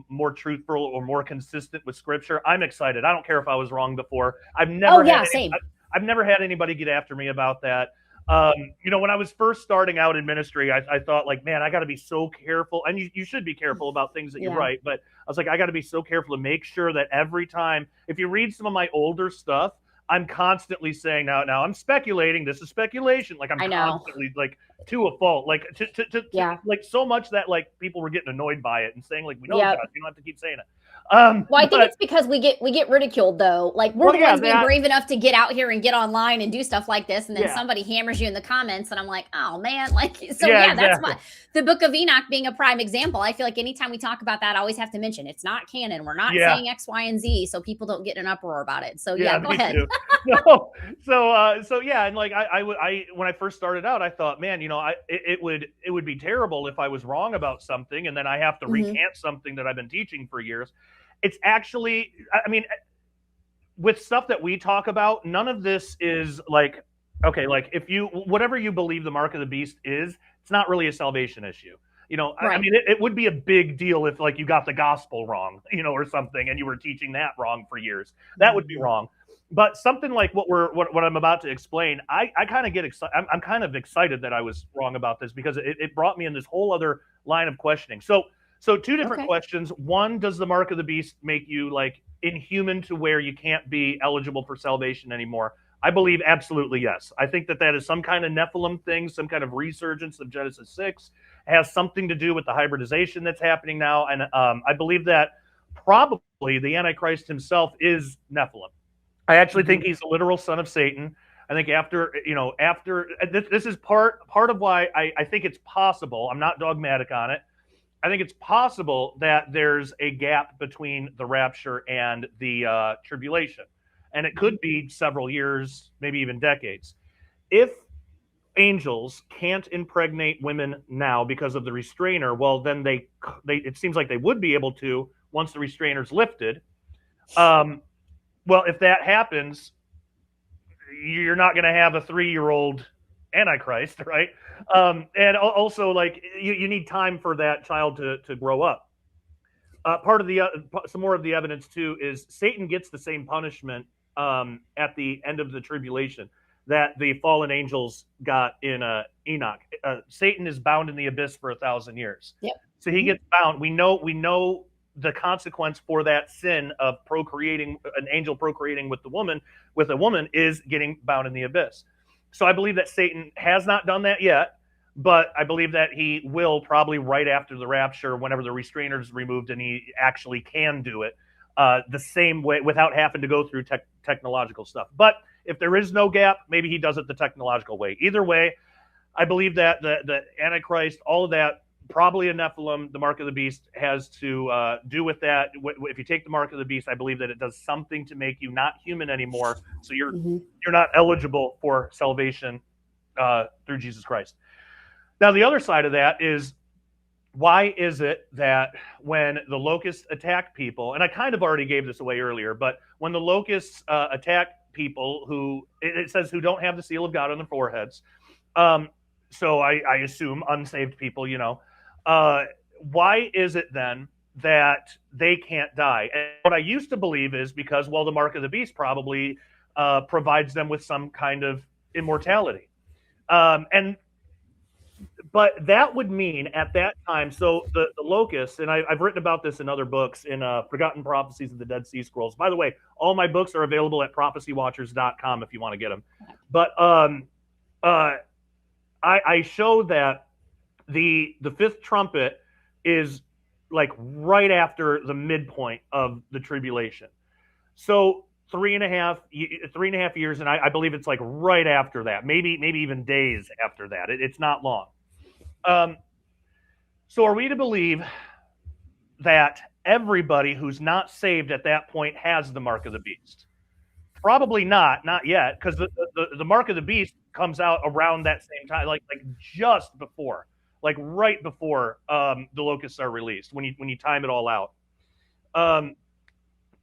more truthful or more consistent with Scripture, I'm excited. I don't care if I was wrong before. I've never had anybody get after me about that. When I was first starting out in ministry, I thought like, man, I got to be so careful. And you should be careful about things that you write. But I was like, I got to be so careful to make sure that every time, if you read some of my older stuff, I'm constantly saying now I'm speculating. This is speculation. Like I'm constantly like to a fault, like to like so much that like people were getting annoyed by it and saying like, we know God, you don't have to keep saying it. Well, I think it's because we get ridiculed though. Like we're the ones being brave enough to get out here and get online and do stuff like this, and then somebody hammers you in the comments, and I'm like, oh man, like so. That's the Book of Enoch being a prime example. I feel like anytime we talk about that, I always have to mention it's not canon. We're not saying X, Y, and Z, so people don't get in an uproar about it. So go ahead. And like I when I first started out, I thought, man, it would be terrible if I was wrong about something, and then I have to recant something that I've been teaching for years. It's actually, I mean, with stuff that we talk about, none of this is like, okay, like whatever you believe the mark of the beast is, it's not really a salvation issue. I mean, it would be a big deal if like you got the gospel wrong, or something, and you were teaching that wrong for years. That would be wrong. But something like what I'm about to explain, I kind of get excited. I'm kind of excited that I was wrong about this, because it brought me in this whole other line of questioning. So two different questions. One, does the mark of the beast make you like inhuman to where you can't be eligible for salvation anymore? I believe absolutely yes. I think that is some kind of Nephilim thing, some kind of resurgence of Genesis 6. It has something to do with the hybridization that's happening now. And I believe that probably the Antichrist himself is Nephilim. I actually think he's a literal son of Satan. I think after this is part of why I think it's possible. I'm not dogmatic on it. I think it's possible that there's a gap between the rapture and the tribulation. And it could be several years, maybe even decades. If angels can't impregnate women now because of the restrainer, well, then they it seems like they would be able to once the restrainer's lifted. Well, if that happens, you're not going to have a 3-year-old Antichrist, right? And also, like, you need time for that child to grow up. Part of some more of the evidence too is Satan gets the same punishment at the end of the tribulation that the fallen angels got in Enoch. Satan is bound in the abyss for 1,000 years. Yep. So he gets bound. We know the consequence for that sin of an angel procreating with a woman is getting bound in the abyss. So I believe that Satan has not done that yet, but I believe that he will probably right after the rapture, whenever the restrainer is removed and he actually can do it the same way without having to go through technological stuff. But if there is no gap, maybe he does it the technological way. Either way, I believe that the Antichrist, all of that probably a Nephilim. The mark of the beast has to do with that. If you take the mark of the beast, I believe that it does something to make you not human anymore, so you're not eligible for salvation through Jesus Christ. Now, the other side of that is, why is it that when the locusts attack people, and I kind of already gave this away earlier, but when the locusts attack people who, it says, who don't have the seal of God on their foreheads, so I assume unsaved people, why is it then that they can't die? And what I used to believe is because, well, the mark of the beast probably provides them with some kind of immortality. But that would mean at that time, so the locusts, and I've written about this in other books, in Forgotten Prophecies of the Dead Sea Scrolls. By the way, all my books are available at prophecywatchers.com if you want to get them. But I show that the fifth trumpet is like right after the midpoint of the tribulation. So 3.5 years, and I believe it's like right after that, maybe even days after that. It's not long. So are we to believe that everybody who's not saved at that point has the mark of the beast? Probably not yet, because the mark of the beast comes out around that same time, like just before, like right before the locusts are released, when you time it all out.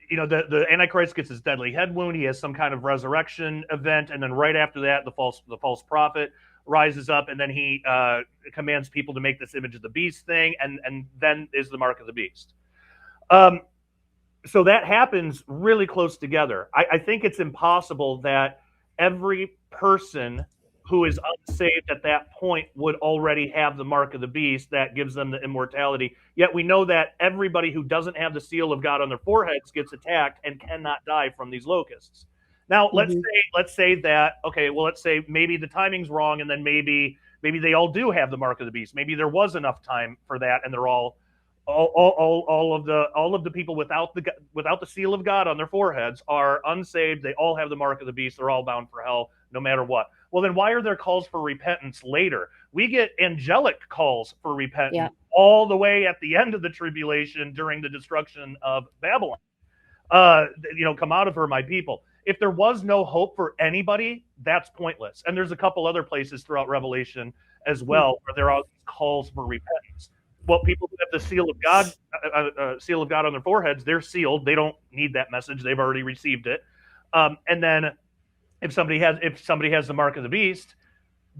The Antichrist gets his deadly head wound. He has some kind of resurrection event, and then right after that, the false prophet rises up, and then he commands people to make this image of the beast thing, and then is the mark of the beast. So that happens really close together. I think it's impossible that every person who is unsaved at that point would already have the mark of the beast that gives them the immortality. Yet we know that everybody who doesn't have the seal of God on their foreheads gets attacked and cannot die from these locusts. Now, let's say that, okay, well, let's say maybe the timing's wrong, and then maybe they all do have the mark of the beast. Maybe there was enough time for that, and they're all of the people without the seal of God on their foreheads are unsaved. They all have the mark of the beast. They're all bound for hell, no matter what. Well, then why are there calls for repentance later? We get angelic calls for repentance all the way at the end of the tribulation during the destruction of Babylon. Come out of her, my people. If there was no hope for anybody, that's pointless. And there's a couple other places throughout Revelation as well where there are calls for repentance. Well, people who have the seal of God on their foreheads, they're sealed. They don't need that message. They've already received it. And then if somebody has the mark of the beast,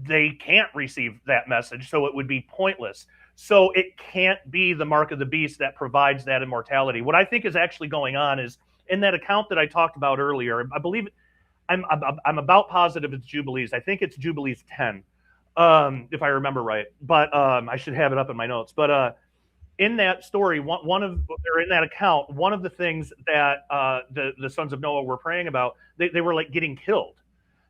they can't receive that message, so it would be pointless. So it can't be the mark of the beast that provides that immortality. What I think is actually going on is, in that account that I talked about earlier, I believe I'm about positive it's Jubilees. I think it's Jubilees 10, if I remember right. But I should have it up in my notes. But in that story, in that account, one of the things that the sons of Noah were praying about, they were like getting killed.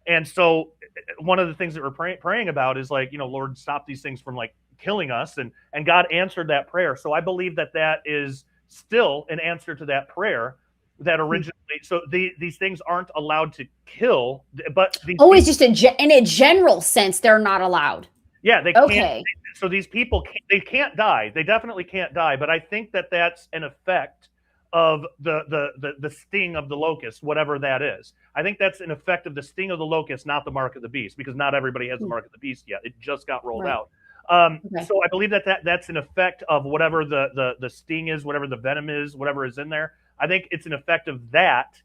And so one of the things that we're praying about is like, Lord, stop these things from like killing us. And God answered that prayer. So I believe that is still an answer to that prayer that originally, so these things aren't allowed to kill, but it's just in a general sense, they're not allowed. Yeah, they can't. So these people, they can't die. They definitely can't die. But I think that that's an effect of the sting of the locust, whatever that is. I think that's an effect of the sting of the locust, not the mark of the beast, because not everybody has the mark of the beast yet. It just got rolled out. So I believe that's an effect of whatever the sting is, whatever the venom is, whatever is in there. I think it's an effect of that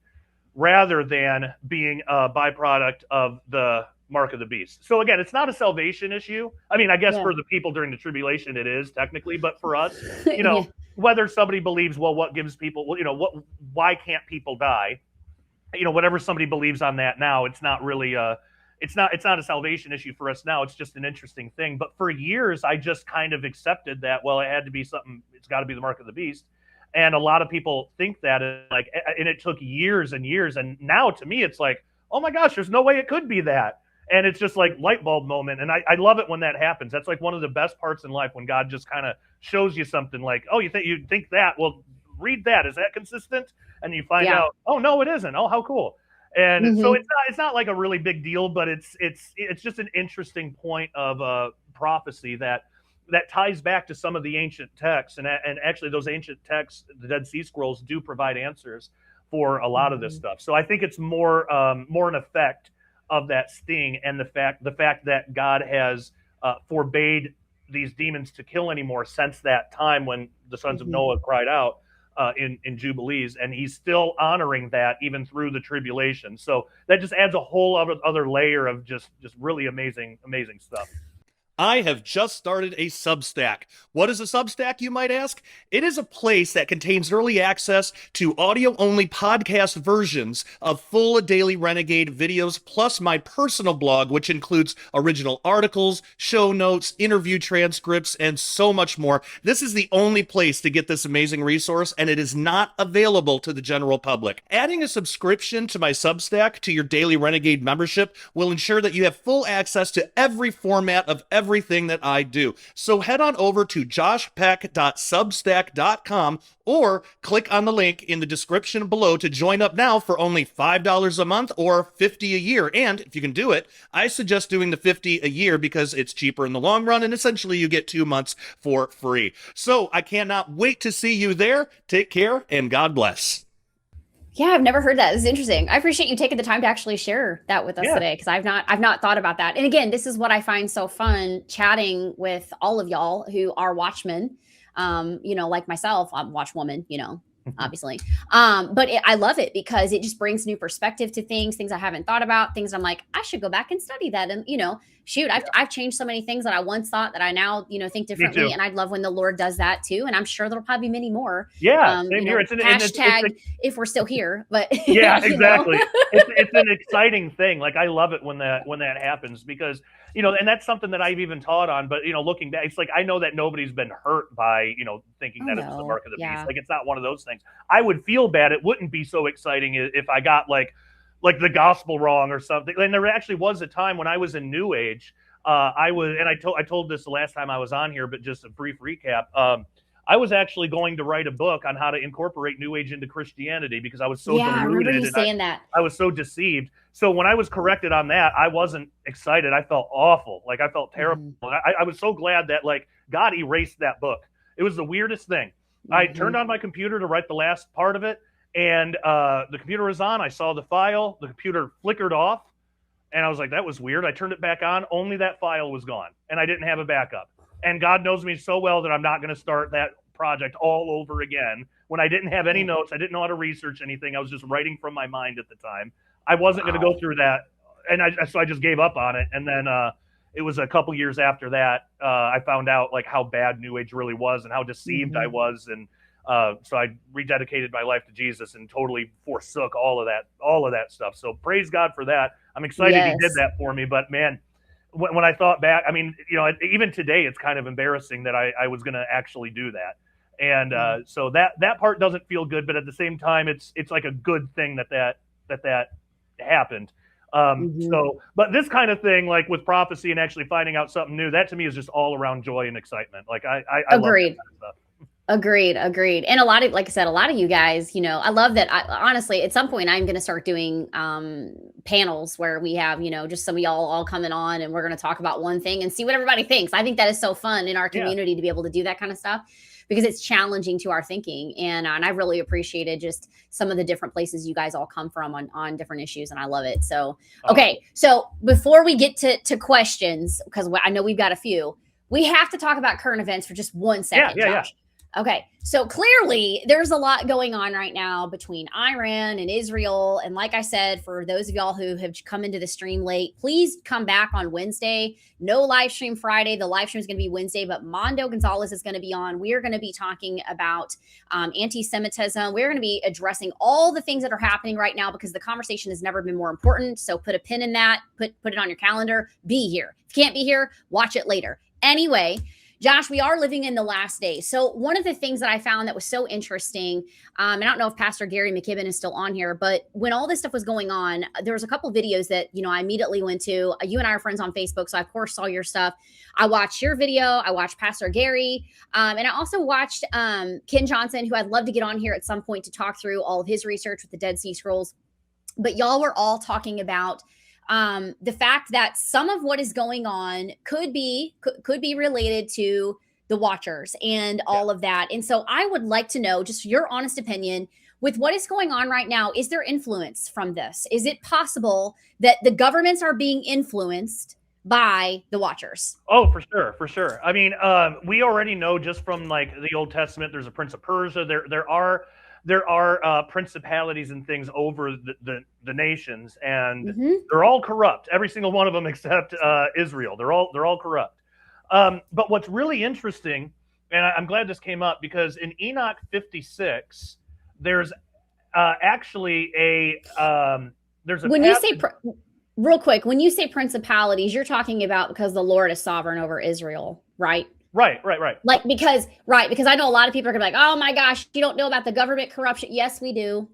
rather than being a byproduct of the mark of the beast. So again, it's not a salvation issue. I mean, I guess for the people during the tribulation it is technically, but for us, whether somebody believes, well, what gives people, why can't people die? Whatever somebody believes on that now, it's not really it's not a salvation issue for us now. It's just an interesting thing. But for years, I just kind of accepted that, well, it had to be something, it's got to be the mark of the beast. And a lot of people think that, and it took years and years. And now to me, it's like, oh my gosh, there's no way it could be that. And it's just like light bulb moment. And I love it when that happens. That's like one of the best parts in life, when God just kind of shows you something like, oh, you think that? Well, read that. Is that consistent? And you find out, oh no, it isn't. Oh, how cool. And so it's not like a really big deal, but it's just an interesting point of prophecy that that ties back to some of the ancient texts, and actually those ancient texts, the Dead Sea Scrolls, do provide answers for a lot of this stuff. So I think it's more an effect of that sting, and the fact that God has forbade these demons to kill anymore since that time when the sons of Noah cried out in Jubilees, and he's still honoring that even through the tribulation. So that just adds a whole other layer of just really amazing stuff. I have just started a Substack. What is a Substack, you might ask? It is a place that contains early access to audio-only podcast versions of full Daily Renegade videos, plus my personal blog, which includes original articles, show notes, interview transcripts, and so much more. This is the only place to get this amazing resource, and it is not available to the general public. Adding a subscription to my Substack to your Daily Renegade membership will ensure that you have full access to every format of everything that I do. So head on over to joshpeck.substack.com or click on the link in the description below to join up now for only $5 a month or $50 a year. And if you can do it, I suggest doing the $50 a year because it's cheaper in the long run, and essentially you get 2 months for free. So I cannot wait to see you there. Take care and God bless. Yeah, I've never heard that. This is interesting. I appreciate you taking the time to actually share that with us today, because I've not thought about that. And again, this is what I find so fun, chatting with all of y'all who are watchmen. Like myself, I'm watchwoman, obviously. But I love it because it just brings new perspective to things I haven't thought about, things I'm like, I should go back and study that. And, shoot, I've changed so many things that I once thought that I now, think differently. And I'd love when the Lord does that too. And I'm sure there'll probably be many more. Yeah. Same here. Hashtag if we're still here, but yeah, exactly. It's an exciting thing. Like, I love it when that happens because, and that's something that I've even taught on, but looking back, it's like, I know that nobody's been hurt by, thinking that it was the mark of the beast. Like, it's not one of those things. I would feel bad. It wouldn't be so exciting if I got like the gospel wrong or something. And there actually was a time when I was in New Age. I told this the last time I was on here, but just a brief recap. I was actually going to write a book on how to incorporate New Age into Christianity because I was so deluded. I remember you saying that. I was so deceived. So when I was corrected on that, I wasn't excited. I felt awful. Like, I felt terrible. I was so glad that God erased that book. It was the weirdest thing. I turned on my computer to write the last part of it, and the computer was on. I saw the file. The computer flickered off, and I was like, that was weird. I turned it back on. Only that file was gone, and I didn't have a backup. And God knows me so well that I'm not going to start that project all over again when I didn't have any notes. I didn't know how to research anything. I was just writing from my mind at the time. I wasn't going to go through that, and so I just gave up on it. And then it was a couple years after that I found out how bad New Age really was and how deceived I was, and so I rededicated my life to Jesus and totally forsook all of that stuff. So praise God for that. I'm excited He did that for me. But man, when I thought back, I mean, even today, it's kind of embarrassing that I was going to actually do that. And so that part doesn't feel good, but at the same time, it's like a good thing that happened. So, but this kind of thing, like with prophecy and actually finding out something new, that to me is just all around joy and excitement. Like I Agreed. love that kind of stuff. Agreed. And a lot of, like I said, a lot of you guys, I love that. Honestly, at some point I'm going to start doing panels where we have, just some of y'all all coming on, and we're going to talk about one thing and see what everybody thinks. I think that is so fun in our community to be able to do that kind of stuff, because it's challenging to our thinking. And I really appreciated just some of the different places you guys all come from on different issues. And I love it. So, okay. So before we get to questions, because I know we've got a few, we have to talk about current events for just 1 second, Josh. Okay, so clearly there's a lot going on right now between Iran and Israel. And like I said, for those of y'all who have come into the stream late, please come back on Wednesday. No live stream Friday. The live stream is going to be Wednesday, but Mondo Gonzalez is going to be on. We are going to be talking about anti-Semitism. We're going to be addressing all the things that are happening right now, because the conversation has never been more important. So put a pin in that, put it on your calendar, be here. If you can't be here, watch it later. Anyway, Josh, we are living in the last days. So one of the things that I found that was so interesting, and I don't know if Pastor Gary McKibben is still on here, but when all this stuff was going on, there was a couple videos that, I immediately went to. You and I are friends on Facebook, so I, of course, saw your stuff. I watched your video. I watched Pastor Gary, and I also watched Ken Johnson, who I'd love to get on here at some point to talk through all of his research with the Dead Sea Scrolls. But y'all were all talking about the fact that some of what is going on could be related to the Watchers and all of that. And so I would like to know just your honest opinion with what is going on right now. Is there influence from this? Is it possible that the governments are being influenced by the Watchers? Oh, for sure, for sure. I mean, we already know just from like the Old Testament, there's a Prince of Persia. There are principalities and things over the nations, and they're all corrupt. Every single one of them except Israel. They're all corrupt. But what's really interesting, and I'm glad this came up, because in Enoch 56, there's actually there's a when you say real quick, when you say principalities, you're talking about because the Lord is sovereign over Israel, right? Right. Like, because I know a lot of people are gonna be like, oh my gosh, you don't know about the government corruption. Yes, we do.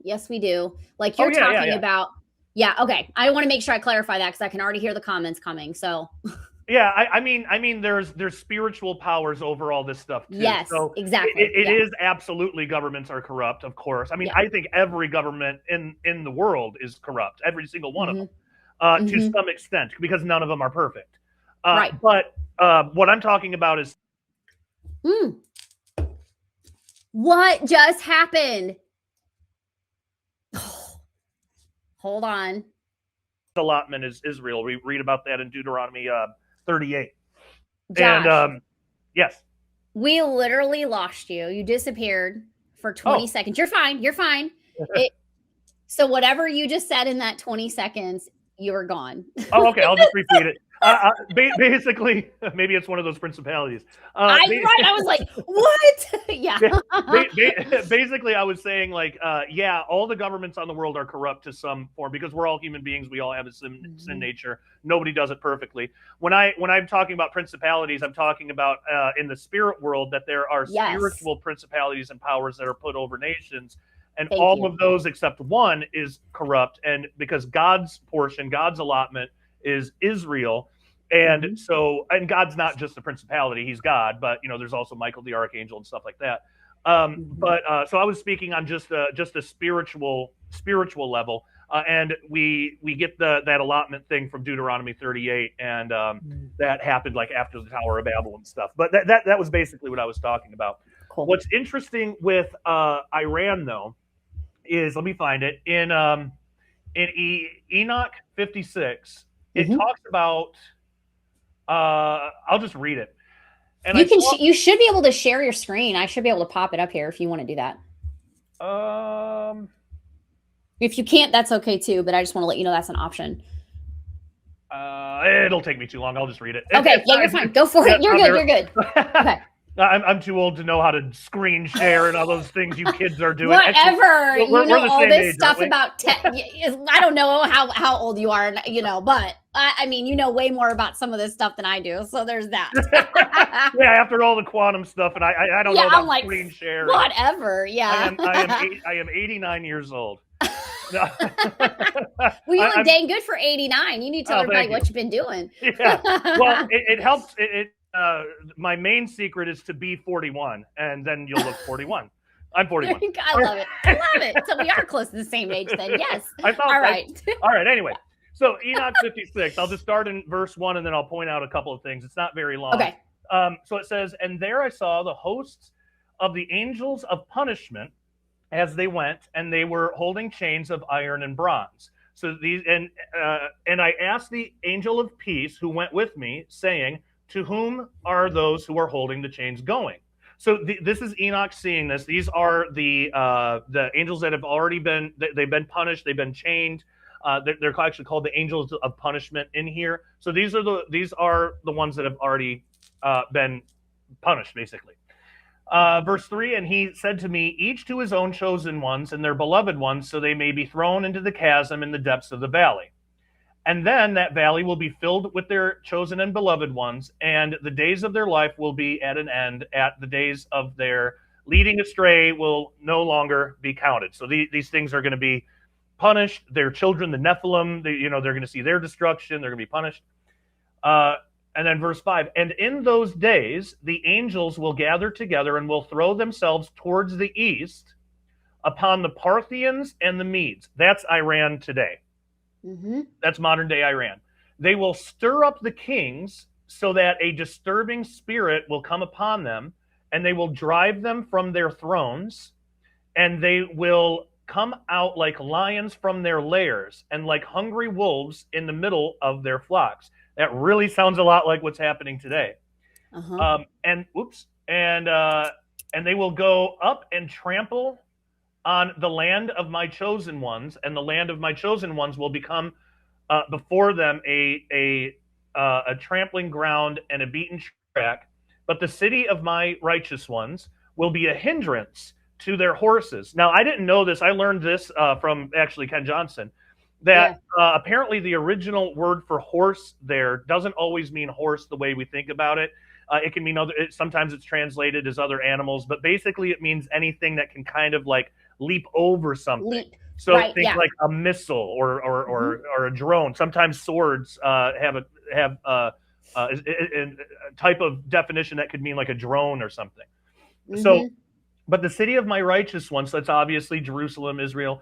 Like you're talking about. Yeah. Okay. I want to make sure I clarify that because I can already hear the comments coming. So. Yeah. I mean, there's spiritual powers over all this stuff too. Yes. So exactly. It is absolutely, governments are corrupt, of course. I mean, I think every government in the world is corrupt. Every single one of them. To some extent, because none of them are perfect. Right. But what I'm talking about is what just happened? Hold on. Allotment is Israel. We read about that in Deuteronomy 38. Josh, and yes, we literally lost you. You disappeared for 20 seconds. You're fine. So whatever you just said in that 20 seconds, you were gone. Oh, okay. I'll just repeat it. Basically, maybe it's one of those principalities. I was like, what? Yeah. Basically, I was saying, like, all the governments on the world are corrupt to some form because we're all human beings. We all have a sin nature. Nobody does it perfectly. When I'm talking about principalities, I'm talking about in the spirit world that there are spiritual principalities and powers that are put over nations. And all of those except one is corrupt. And because God's portion, God's allotment is Israel. And so, and God's not just a principality, he's God, but there's also Michael the archangel and stuff like that. So I was speaking on just a spiritual level. And we get that allotment thing from Deuteronomy 38. And that happened like after the Tower of Babel and stuff. But that was basically what I was talking about. Cool. What's interesting with Iran, though, is, let me find it, in Enoch 56, it talks about, I'll just read it. And you should be able to share your screen. I should be able to pop it up here if you want to do that. If you can't, that's okay too, but I just want to let you know that's an option. It'll take me too long. I'll just read it. Okay, yeah, you're fine. Go for it. You're good. Okay. I'm too old to know how to screen share and all those things you kids are doing. Whatever. Actually, we're all this age, stuff about tech. I don't know how old you are, but I mean, you know way more about some of this stuff than I do. So there's that. Yeah, after all the quantum stuff, and I don't know about like, screen share. Whatever. Yeah. I am 89 years old. Well, you look dang good for 89. You need to tell everybody what you've been doing. Yeah. Well, it helps. My main secret is to be 41, and then you'll look 41. I'm 41. I love it. So we are close to the same age then. Yes. All right. Anyway, so Enoch 56. I'll just start in verse 1, and then I'll point out a couple of things. It's not very long. Okay. So it says, and there I saw the hosts of the angels of punishment as they went, and they were holding chains of iron and bronze. So these, and I asked the angel of peace who went with me, saying, to whom are those who are holding the chains going? So this is Enoch seeing this. These are the angels that have already been, they've been punished, they've been chained. They're actually called the angels of punishment in here. So these are the ones that have already been punished, basically. Verse 3, and he said to me, each to his own chosen ones and their beloved ones, so they may be thrown into the chasm in the depths of the valley. And then that valley will be filled with their chosen and beloved ones, and the days of their life will be at an end. At the days of their leading astray will no longer be counted. So these things are going to be punished. Their children, the Nephilim, they're going to see their destruction. They're going to be punished. And then verse 5, and in those days, the angels will gather together and will throw themselves towards the east upon the Parthians and the Medes. That's Iran today. That's modern day Iran. They will stir up the kings so that a disturbing spirit will come upon them, and they will drive them from their thrones, and they will come out like lions from their lairs and like hungry wolves in the middle of their flocks. That really sounds a lot like what's happening today. And they will go up and trample on the land of my chosen ones, and the land of my chosen ones will become before them a trampling ground and a beaten track. But the city of my righteous ones will be a hindrance to their horses. Now, I didn't know this. I learned this from actually Ken Johnson, that apparently the original word for horse there doesn't always mean horse the way we think about it. It can mean other. Sometimes it's translated as other animals, but basically it means anything that can kind of like leap over something. So think like a missile or a drone. Sometimes swords have a type of definition that could mean like a drone or something. So, but the city of my righteous ones, so that's obviously Jerusalem, Israel,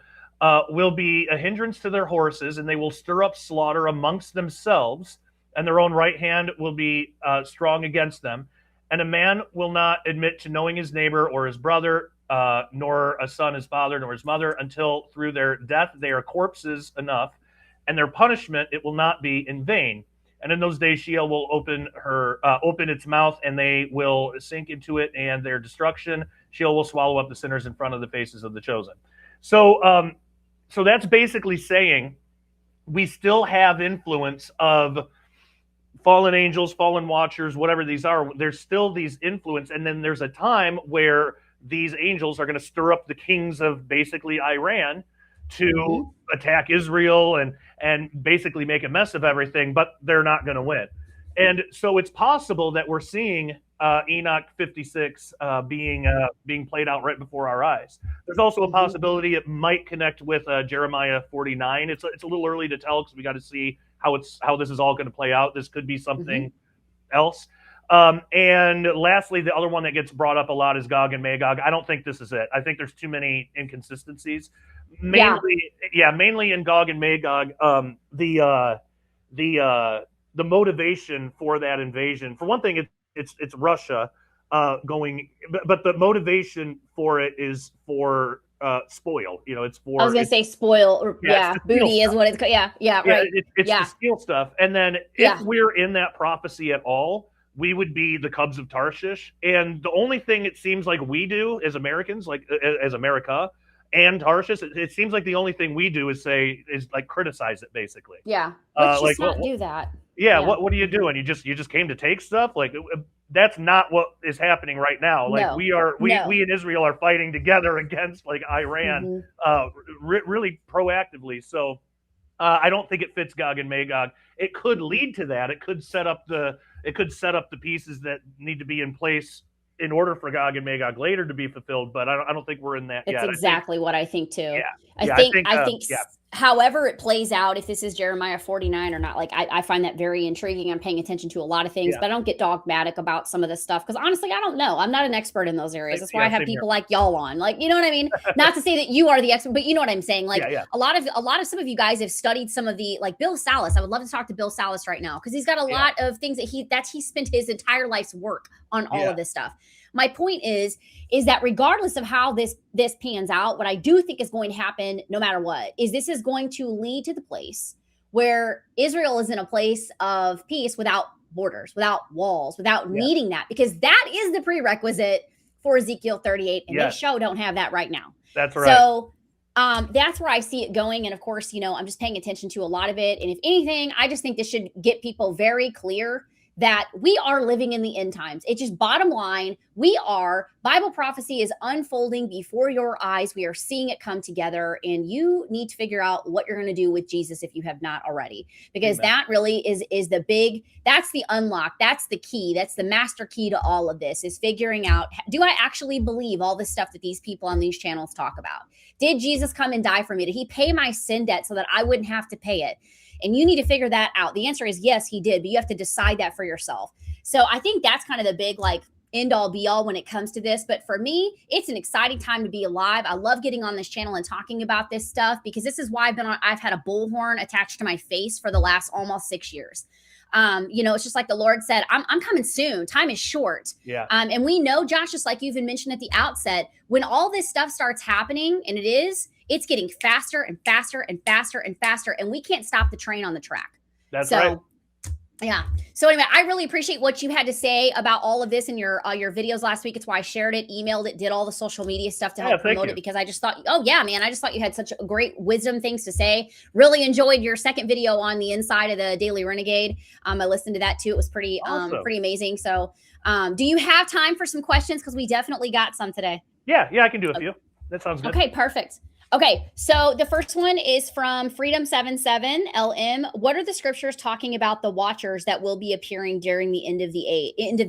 will be a hindrance to their horses, and they will stir up slaughter amongst themselves, and their own right hand will be strong against them. And a man will not admit to knowing his neighbor or his brother, nor a son his father, nor his mother, until through their death they are corpses enough, and their punishment it will not be in vain. And in those days Sheol will open its mouth, and they will sink into it, and their destruction, Sheol will swallow up the sinners in front of the faces of the chosen. So, so that's basically saying we still have influence of fallen angels, fallen watchers, whatever these are. There's still these influence, and then there's a time where these angels are going to stir up the kings of basically Iran to attack Israel and basically make a mess of everything, but they're not going to win. And so it's possible that we're seeing Enoch 56 being played out right before our eyes. There's also a possibility it might connect with Jeremiah 49. It's a little early to tell because we got to see how this is all going to play out. This could be something else. And lastly, the other one that gets brought up a lot is Gog and Magog. I don't think this is it. I think there's too many inconsistencies. Mainly in Gog and Magog, the motivation for that invasion. For one thing, it's Russia going, but the motivation for it is for spoil. You know, it's for. I was going to say spoil. Or, booty is what it's called. Right. It's to steal stuff. And then if we're in that prophecy at all, we would be the cubs of Tarshish. And the only thing it seems like we do as Americans, like as America and Tarshish, it seems like the only thing we do is like criticize it, basically. Yeah. Let's just not do that. Yeah. What are you doing? You just came to take stuff? Like that's not what is happening right now. Like we in Israel are fighting together against like Iran, really proactively. So I don't think it fits Gog and Magog. It could lead to that. It could set up the pieces that need to be in place in order for Gog and Magog later to be fulfilled. But I don't think we're in that yet. That's exactly what I think too. I think however it plays out, if this is Jeremiah 49 or not, like I find that very intriguing. I'm paying attention to a lot of things, but I don't get dogmatic about some of this stuff because honestly, I don't know. I'm not an expert in those areas. That's why I have people like y'all on. Like, you know what I mean? Not to say that you are the expert, but you know what I'm saying. Like a lot of some of you guys have studied some of the, like Bill Salas. I would love to talk to Bill Salas right now because he's got a lot of things that he spent his entire life's work on all of this stuff. My point is that regardless of how this pans out, what I do think is going to happen no matter what is this is going to lead to the place where Israel is in a place of peace without borders, without walls, without needing that, because that is the prerequisite for Ezekiel 38. And this show don't have that right now. That's right. So that's where I see it going. And of course, I'm just paying attention to a lot of it. And if anything, I just think this should get people very clear that we are living in the end times. It's just bottom line. Bible prophecy is unfolding before your eyes. We are seeing it come together, and you need to figure out what you're going to do with Jesus if you have not already, because that really is that's the unlock. That's the key. That's the master key to all of this, is figuring out, do I actually believe all this stuff that these people on these channels talk about? Did Jesus come and die for me? Did he pay my sin debt so that I wouldn't have to pay it? And you need to figure that out. The answer is yes, he did, but you have to decide that for yourself. So I think that's kind of the big, like, end all be all when it comes to this, but for me, it's an exciting time to be alive. I love getting on this channel and talking about this stuff because this is why I've had a bullhorn attached to my face for the last almost 6 years. It's just like the Lord said, I'm coming soon. Time is short. Yeah. And we know, Josh, just like you've even mentioned at the outset, when all this stuff starts happening, and it's getting faster and faster and faster and faster, and we can't stop the train on the track. That's right. Yeah. So anyway, I really appreciate what you had to say about all of this in your videos last week. It's why I shared it, emailed it, did all the social media stuff to help promote it, because I just thought, oh yeah, man, I just thought you had such great wisdom things to say. Really enjoyed your second video on the inside of the Daily Renegade. I listened to that too. It was pretty pretty amazing. So do you have time for some questions? Because we definitely got some today. Yeah, I can do a few. That sounds good. Okay, perfect. Okay, so the first one is from Freedom77LM. What are the scriptures talking about the watchers that will be appearing during the end of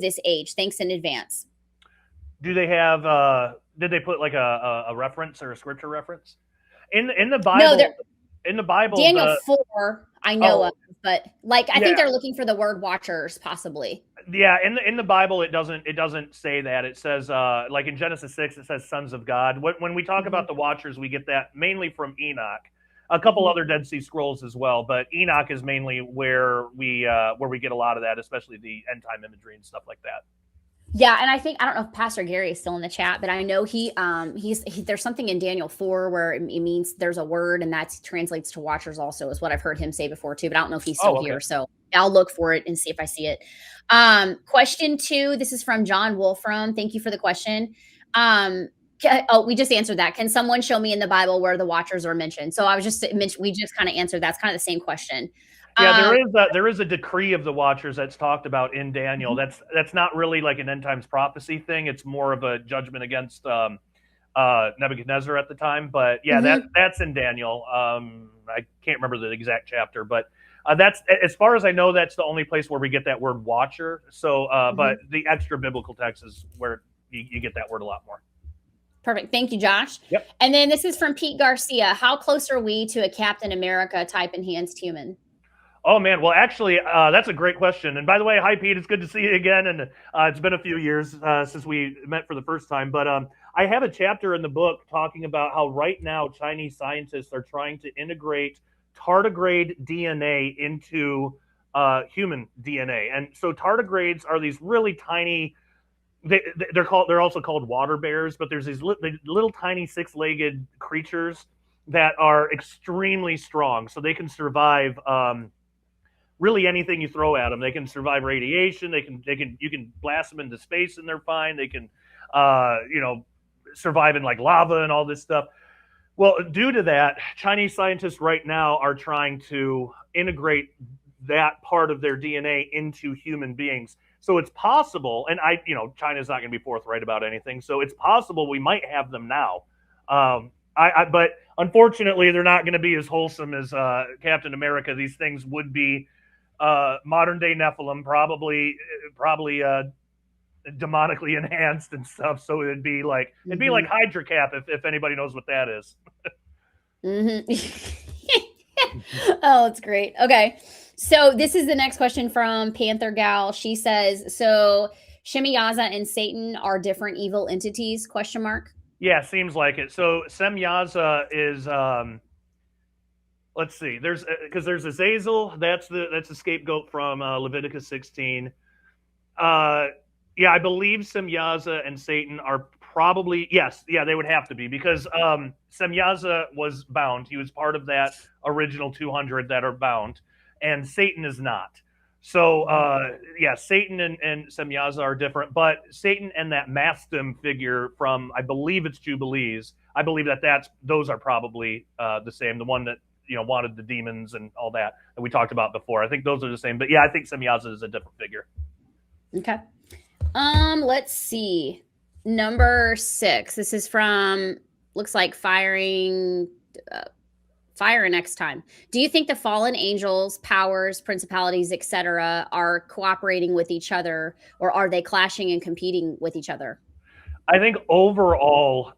this age? Thanks in advance. Do they have? Did they put like a reference or a scripture reference in the Bible? No, in the Bible, Daniel 4, I know of, but like I think they're looking for the word watchers, possibly. Yeah, in the Bible, it doesn't say that. It says like in Genesis 6, it says sons of God. When we talk about the watchers, we get that mainly from Enoch, a couple other Dead Sea Scrolls as well, but Enoch is mainly where we get a lot of that, especially the end time imagery and stuff like that. Yeah, and I don't know if Pastor Gary is still in the chat, but I know there's something in Daniel 4 where it means there's a word, and that translates to watchers also, is what I've heard him say before too, but I don't know if he's still here. So I'll look for it and see if I see it. Question 2, this is from John Wolfram. Thank you for the question. We just answered that. Can someone show me in the Bible where the watchers are mentioned? So we just kind of answered. That's kind of the same question. Yeah, there is a decree of the watchers that's talked about in Daniel. That's not really like an end times prophecy thing. It's more of a judgment against Nebuchadnezzar at the time. But yeah, that's in Daniel. I can't remember the exact chapter, but that's, as far as I know, that's the only place where we get that word watcher. So, but the extra biblical text is where you get that word a lot more. Perfect. Thank you, Josh. Yep. And then this is from Pete Garcia. How close are we to a Captain America type enhanced human? Oh man, well actually, that's a great question. And by the way, hi Pete, it's good to see you again. And it's been a few years since we met for the first time. But I have a chapter in the book talking about how right now Chinese scientists are trying to integrate tardigrade DNA into human DNA. And so tardigrades are these really tiny. They're also called water bears, but there's these little tiny 6-legged creatures that are extremely strong, so they can survive. Really anything you throw at them. They can survive radiation. You can blast them into space and they're fine. They can, survive in like lava and all this stuff. Well, due to that, Chinese scientists right now are trying to integrate that part of their DNA into human beings. So it's possible, and China's not going to be forthright about anything. So it's possible we might have them now. But unfortunately, they're not going to be as wholesome as Captain America. These things would be modern day Nephilim, probably demonically enhanced and stuff. So it'd be like Hydra Cap, if anybody knows what that is. Oh, it's great. Okay, so this is the next question from Panther Gal. She says, "So Shemiyaza and Satan are different evil entities?" ? Yeah, seems like it. So Semyaza is let's see. There's Azazel. That's the scapegoat from Leviticus 16. Yeah, I believe Semyaza and Satan are probably they would have to be, because Semyaza was bound. He was part of that original 200 that are bound, and Satan is not. So Satan and Semyaza are different, but Satan and that Mastim figure from, I believe it's Jubilees, I believe those are probably the same. The one that wanted the demons and all that we talked about before. I think those are the same. But yeah, I think Semyaza is a different figure. Okay. Let's see. Number 6. This is from, looks like Fire next time. Do you think the fallen angels, powers, principalities, etc., are cooperating with each other, or are they clashing and competing with each other? I think overall,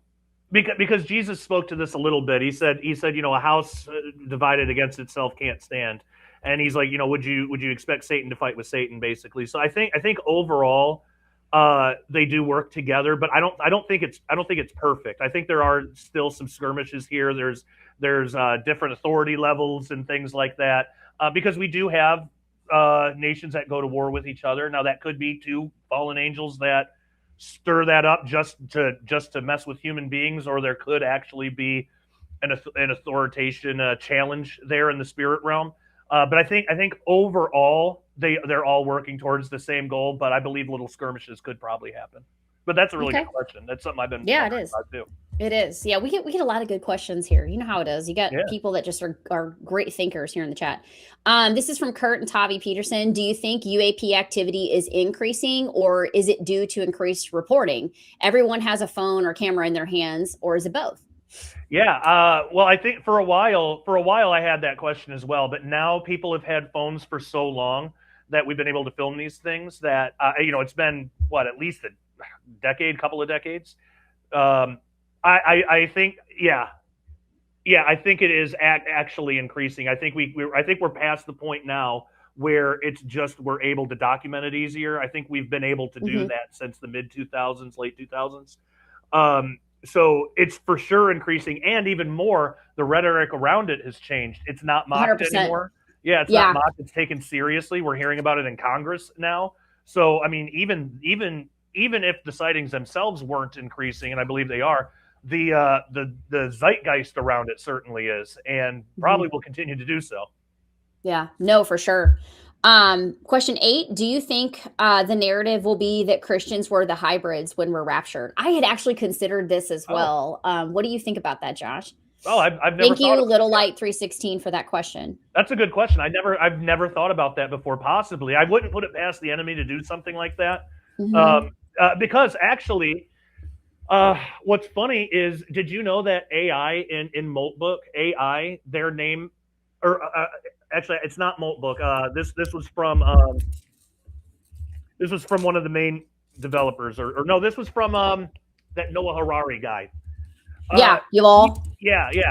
because Jesus spoke to this a little bit. He said, a house divided against itself can't stand. And he's like, would you expect Satan to fight with Satan, basically? So I think overall, they do work together, but I don't think it's perfect. I think there are still some skirmishes here. There's different authority levels and things like that, because we do have nations that go to war with each other. Now that could be two fallen angels that stir that up just to mess with human beings, or there could actually be an authorization challenge there in the spirit realm. But I think overall they're all working towards the same goal. But I believe little skirmishes could probably happen. But that's a really good question. That's something I've been it is. Too. It is. Yeah, we get a lot of good questions here. You know how it is. You got people that just are great thinkers here in the chat. This is from Kurt and Tavi Peterson. Do you think UAP activity is increasing, or is it due to increased reporting? Everyone has a phone or camera in their hands, or is it both? Yeah. Well, I think for a while I had that question as well, but now people have had phones for so long that we've been able to film these things that, it's been at least a decade, couple of decades. I think, I think it is actually increasing. I think we're past the point now where it's just, we're able to document it easier. I think we've been able to do that since the mid 2000s, late 2000s. So it's for sure increasing, and even more, the rhetoric around it has changed. It's not mocked 100%. anymore. Yeah, it's not mocked. It's taken seriously. We're hearing about it in Congress now. So, I mean, even if the sightings themselves weren't increasing, and I believe they are, the zeitgeist around it certainly is, and probably will continue to do so. Yeah, no, for sure. Question 8, do you think the narrative will be that Christians were the hybrids when we're raptured? I had actually considered this as well. What do you think about that, Josh? Oh, I've never. Thank you, Little Light 316, for that question. That's a good question. I've never thought about that before. Possibly, I wouldn't put it past the enemy to do something like that. Because actually, what's funny is, did you know that AI in Moltbook, AI, their name, or actually, it's not Moltbook. This was from one of the main developers, or no, this was from that Noah Harari guy. Yuval.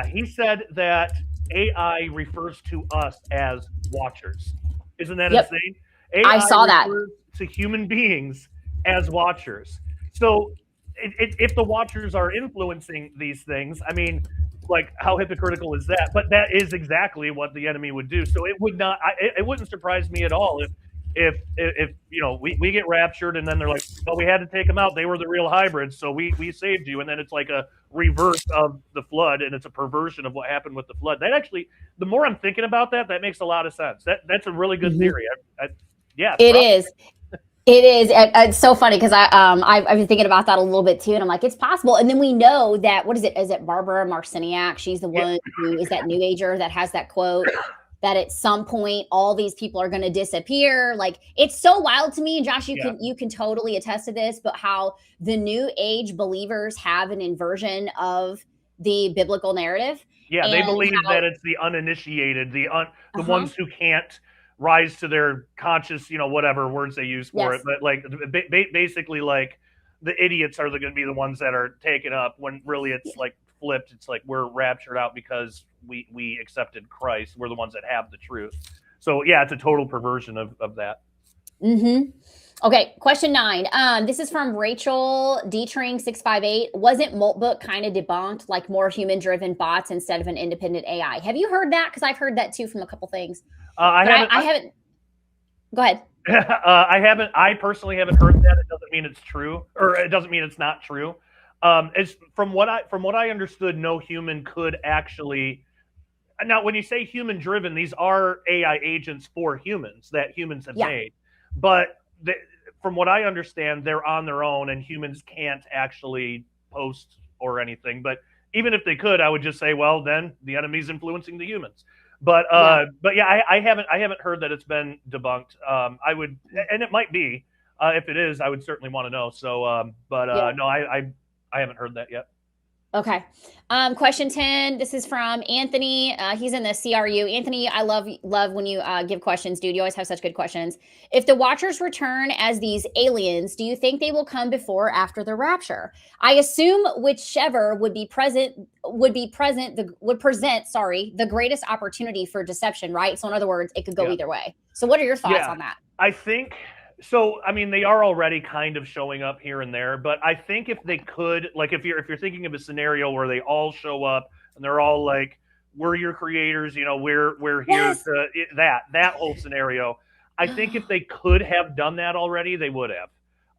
He said that AI refers to us as watchers. Isn't that insane? AI I saw that. To human beings as watchers. So if the watchers are influencing these things, I mean, like, how hypocritical is that? But that is exactly what the enemy would do. So it wouldn't surprise me at all if we get raptured and then they're like, well, we had to take them out. They were the real hybrids, so we saved you. And then it's like a reverse of the flood, and it's a perversion of what happened with the flood. That actually, the more I'm thinking about that makes a lot of sense. That's a really good theory. It is. It is. It's so funny because I've been thinking about that a little bit too, and I'm like, it's possible. And then we know that, what is it? Is it Barbara Marciniak? She's the one who is that New Ager that has that quote that at some point all these people are going to disappear. Like, it's so wild to me. And Josh, you can totally attest to this, but how the New Age believers have an inversion of the biblical narrative. Yeah, they believe that it's the uninitiated, the ones who can't rise to their conscious, whatever words they use for it. But like, basically, like, the idiots are going to be the ones that are taken up, when really it's like flipped. It's like, we're raptured out because we accepted Christ. We're the ones that have the truth. So yeah, it's a total perversion of that. Okay, question 9. This is from Rachel Dietrich 658. Wasn't Moltbook kind of debunked, like more human-driven bots instead of an independent AI? Have you heard that? Because I've heard that too from a couple things. I haven't. Go ahead. I personally haven't heard that. It doesn't mean it's true, or it doesn't mean it's not true. It's from what I understood, no human could actually. Now, when you say human-driven, these are AI agents for humans that humans have made, but from what I understand, they're on their own, and humans can't actually post or anything. But even if they could, I would just say, well, then the enemy's influencing the humans. But yeah, I haven't heard that it's been debunked. I would, and it might be. If it is, I would certainly want to know. So, no, I haven't heard that yet. Okay. Question 10. This is from Anthony. He's in the CRU. Anthony, I love when you give questions, dude. You always have such good questions. If the Watchers return as these aliens, do you think they will come before or after the rapture? I assume whichever would present the greatest opportunity for deception, right? So in other words, it could go either way. So what are your thoughts on that? I think So, I mean, they are already kind of showing up here and there, but I think if they could, like, if you're thinking of a scenario where they all show up and they're all like, "We're your creators," we're here Yes. to that whole scenario. I think if they could have done that already, they would have.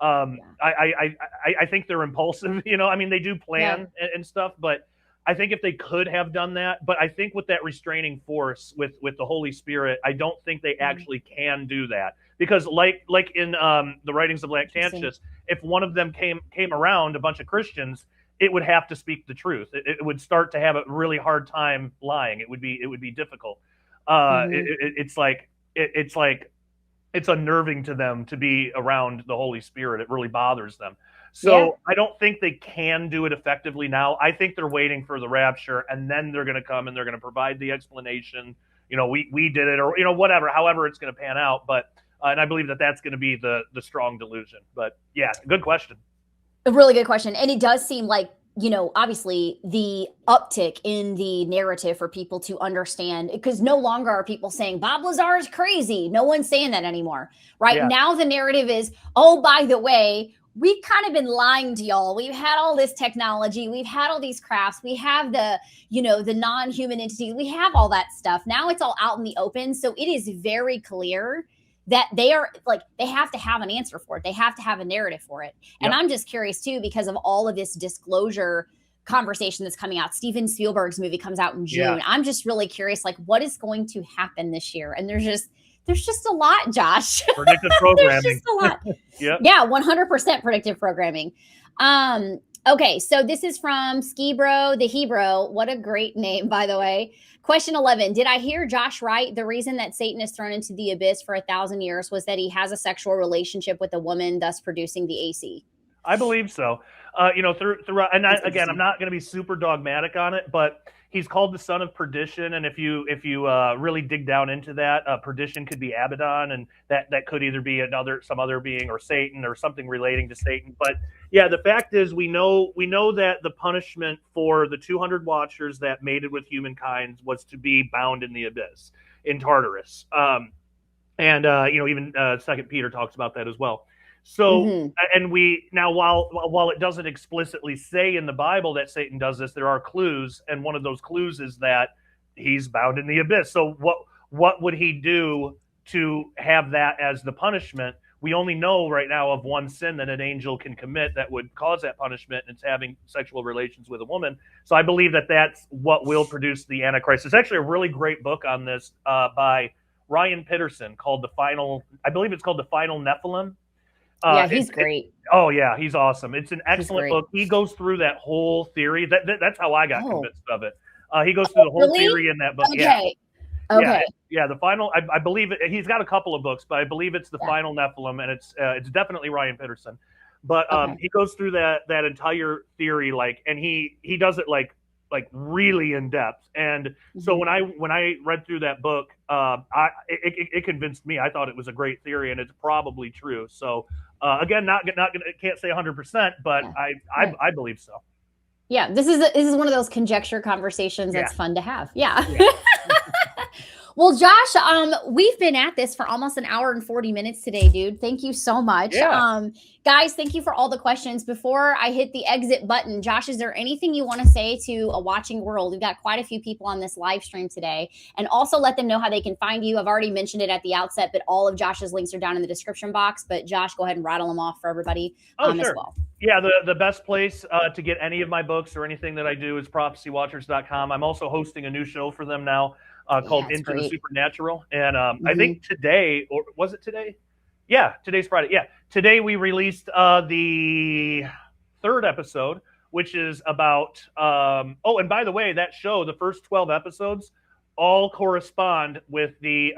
I think they're impulsive. I mean, they do plan and stuff, but I think if they could have done that, but I think with that restraining force with the Holy Spirit, I don't think they actually can do that. Because like in the writings of Lactantius, if one of them came around, a bunch of Christians, it would have to speak the truth. It would start to have a really hard time lying. It would be difficult. It's unnerving to them to be around the Holy Spirit. It really bothers them. So I don't think they can do it effectively now. I think they're waiting for the rapture, and then they're going to come and they're going to provide the explanation. We did it, or whatever, however it's going to pan out. But and I believe that that's going to be the strong delusion. But yeah, good question. A really good question. And it does seem like, obviously the uptick in the narrative for people to understand, because no longer are people saying Bob Lazar is crazy. No one's saying that anymore. Right now, the narrative is, oh, by the way, we've kind of been lying to y'all. We've had all this technology. We've had all these crafts. We have the non-human entities. We have all that stuff. Now it's all out in the open. So it is very clear that they have to have an answer for it. They have to have a narrative for it. And I'm just curious too, because of all of this disclosure conversation that's coming out. Steven Spielberg's movie comes out in June. I'm just really curious, what is going to happen this year? And there's just a lot, Josh. Predictive programming. There's just a lot. Yeah, 100% predictive programming. Okay, so this is from Skibro the Hebrew. What a great name, by the way. Question 11. Did I hear Josh right? The reason that Satan is thrown into the abyss for 1,000 years was that he has a sexual relationship with a woman, thus producing the AC. I believe so. Throughout, and again, I'm not going to be super dogmatic on it, but he's called the son of perdition. And if you really dig down into that, perdition could be Abaddon, and that could either be some other being, or Satan, or something relating to Satan. But yeah, the fact is, we know that the punishment for the 200 watchers that mated with humankind was to be bound in the abyss, in Tartarus. Even Second Peter talks about that as well. So, and while it doesn't explicitly say in the Bible that Satan does this, there are clues, and one of those clues is that he's bound in the abyss. So what would he do to have that as the punishment? We only know right now of one sin that an angel can commit that would cause that punishment, and it's having sexual relations with a woman. So I believe that that's what will produce the Antichrist. There's actually a really great book on this by Ryan Pitterson called The Final Nephilim. He's great. He's awesome. It's an excellent book. He goes through that whole theory. That's how I got convinced of it. He goes through the whole theory in that book. Okay. The final. I believe it. He's got a couple of books, but I believe it's The Final Nephilim, and it's definitely Ryan Pitterson. But he goes through that entire theory, and he does it like really in depth. And so when I read through that book, it convinced me. I thought it was a great theory, and it's probably true. So again, can't say 100%, but I believe so. Yeah, this is one of those conjecture conversations that's fun to have. Yeah. Well, Josh, we've been at this for almost an hour and 40 minutes today, dude. Thank you so much. Guys, thank you for all the questions. Before I hit the exit button, Josh, is there anything you want to say to a watching world? We've got quite a few people on this live stream today, and also let them know how they can find you. I've already mentioned it at the outset, but all of Josh's links are down in the description box. But Josh, go ahead and rattle them off for everybody as well. Yeah, the best place to get any of my books or anything that I do is prophecywatchers.com. I'm also hosting a new show for them now. Called Into the Supernatural. And I think today, or was it today? Yeah, today's Friday. Yeah, today we released the third episode, which is about, and by the way, that show, the first 12 episodes, all correspond with the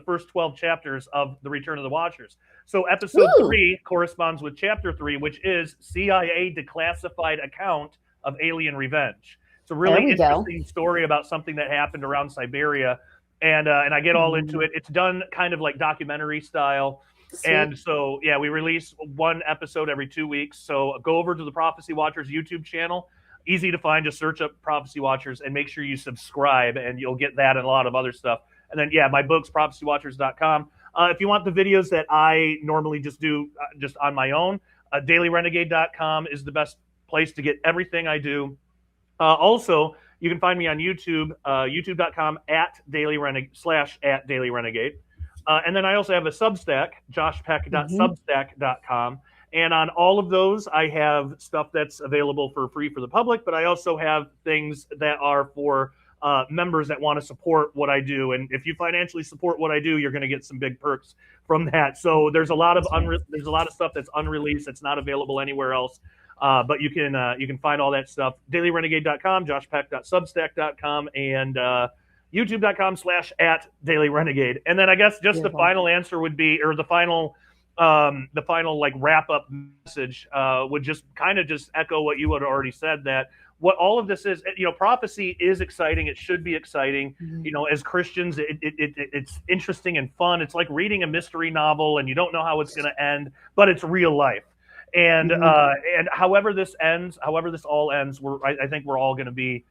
first 12 chapters of The Return of the Watchers. So episode 3 corresponds with chapter 3, which is CIA declassified account of alien revenge. It's a really interesting story about something that happened around Siberia, and I get all into it. It's done kind of like documentary style. Sweet. And so, we release one episode every 2 weeks. So go over to the Prophecy Watchers YouTube channel. Easy to find. Just search up Prophecy Watchers and make sure you subscribe, and you'll get that and a lot of other stuff. And then, my books, prophecywatchers.com. If you want the videos that I normally just do just on my own, dailyrenegade.com is the best place to get everything I do. Also, you can find me on YouTube, youtube.com @dailyrenegade. And then I also have a Substack, joshpeck.substack.com. And on all of those, I have stuff that's available for free for the public, but I also have things that are for members that want to support what I do. And if you financially support what I do, you're going to get some big perks from that. So there's a lot of stuff that's unreleased, that's not available anywhere else. But you can find all that stuff, dailyrenegade.com, joshpeck.substack.com, and youtube.com/@dailyrenegade. And then I guess just the final answer would be, or the final like wrap up message would just kind of just echo what you had already said, that what all of this is, prophecy is exciting. It should be exciting. As Christians, it's interesting and fun. It's like reading a mystery novel and you don't know how it's going to end, but it's real life. And however this all ends, I think we're all going to be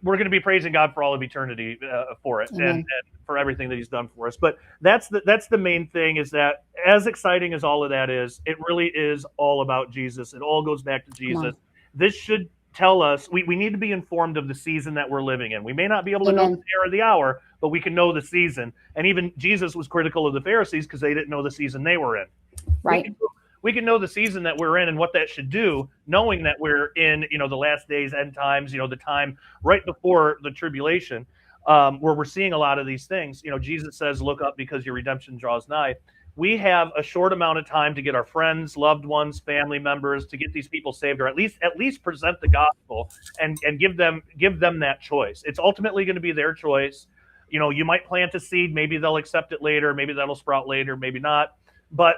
we're going to be praising God for all of eternity for it, and for everything that He's done for us. But that's the main thing, is that as exciting as all of that is, it really is all about Jesus. It all goes back to Jesus. This should tell us we need to be informed of the season that we're living in. We may not be able to know the day or the hour, but we can know the season. And even Jesus was critical of the Pharisees because they didn't know the season they were in. Right. We can know the season that we're in and what that should do, knowing that we're in, the last days, end times, the time right before the tribulation, where we're seeing a lot of these things. Jesus says, look up because your redemption draws nigh. We have a short amount of time to get our friends, loved ones, family members, to get these people saved, or at least present the gospel and give them that choice. It's ultimately going to be their choice. You might plant a seed, maybe they'll accept it later, maybe that'll sprout later, maybe not. But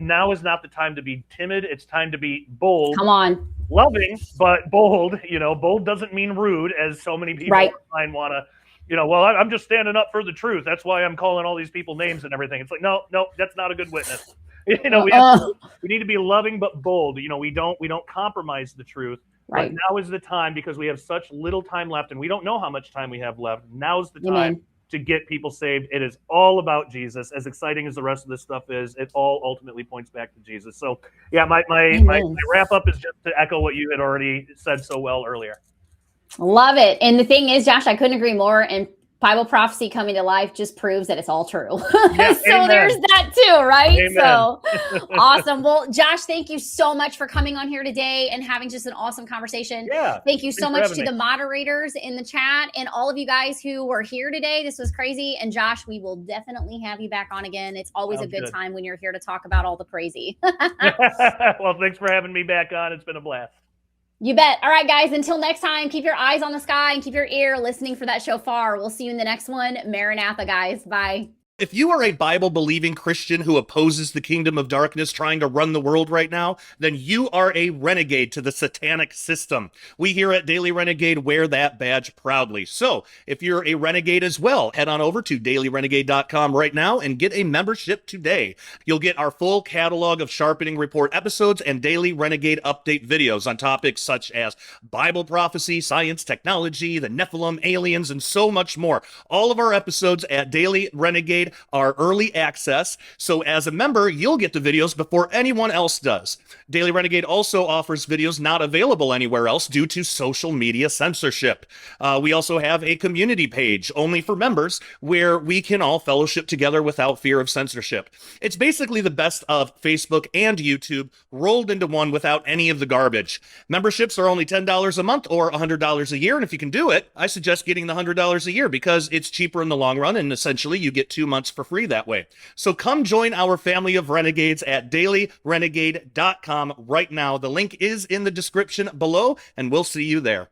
now is not the time to be timid. It's time to be bold. Come on. Loving, but bold. Bold doesn't mean rude, as so many people online want to, well, I'm just standing up for the truth. That's why I'm calling all these people names and everything. It's like, no, that's not a good witness. We need to be loving but bold. We don't compromise the truth. Right. But now is the time, because we have such little time left and we don't know how much time we have left. Now's the time to get people saved. It is all about Jesus. As exciting as the rest of this stuff is, it all ultimately points back to Jesus. So yeah, my wrap up is just to echo what you had already said so well earlier. Love it. And the thing is, Josh, I couldn't agree more. And Bible prophecy coming to life just proves that it's all true. Yeah, so there's that too, right? Amen. So awesome. Well, Josh, thank you so much for coming on here today and having just an awesome conversation. Yeah. Thank you so much to the moderators in the chat and all of you guys who were here today. This was crazy. And Josh, we will definitely have you back on again. It's always a good time when you're here to talk about all the crazy. Well, thanks for having me back on. It's been a blast. You bet. All right, guys, until next time, keep your eyes on the sky and keep your ear listening for that shofar. We'll see you in the next one. Maranatha, guys. Bye. If you are a Bible-believing Christian who opposes the kingdom of darkness trying to run the world right now, then you are a renegade to the satanic system. We here at Daily Renegade wear that badge proudly. So if you're a renegade as well, head on over to dailyrenegade.com right now and get a membership today. You'll get our full catalog of Sharpening Report episodes and Daily Renegade update videos on topics such as Bible prophecy, science, technology, the Nephilim, aliens, and so much more. All of our episodes at Daily Renegade are early access, so as a member, you'll get the videos before anyone else does. Daily Renegade also offers videos not available anywhere else due to social media censorship. We also have a community page only for members where we can all fellowship together without fear of censorship. It's basically the best of Facebook and YouTube rolled into one without any of the garbage. Memberships are only $10 a month or $100 a year, and if you can do it, I suggest getting the $100 a year because it's cheaper in the long run, and essentially you get 2 months for free that way. So come join our family of renegades at dailyrenegade.com right now. The link is in the description below, and we'll see you there.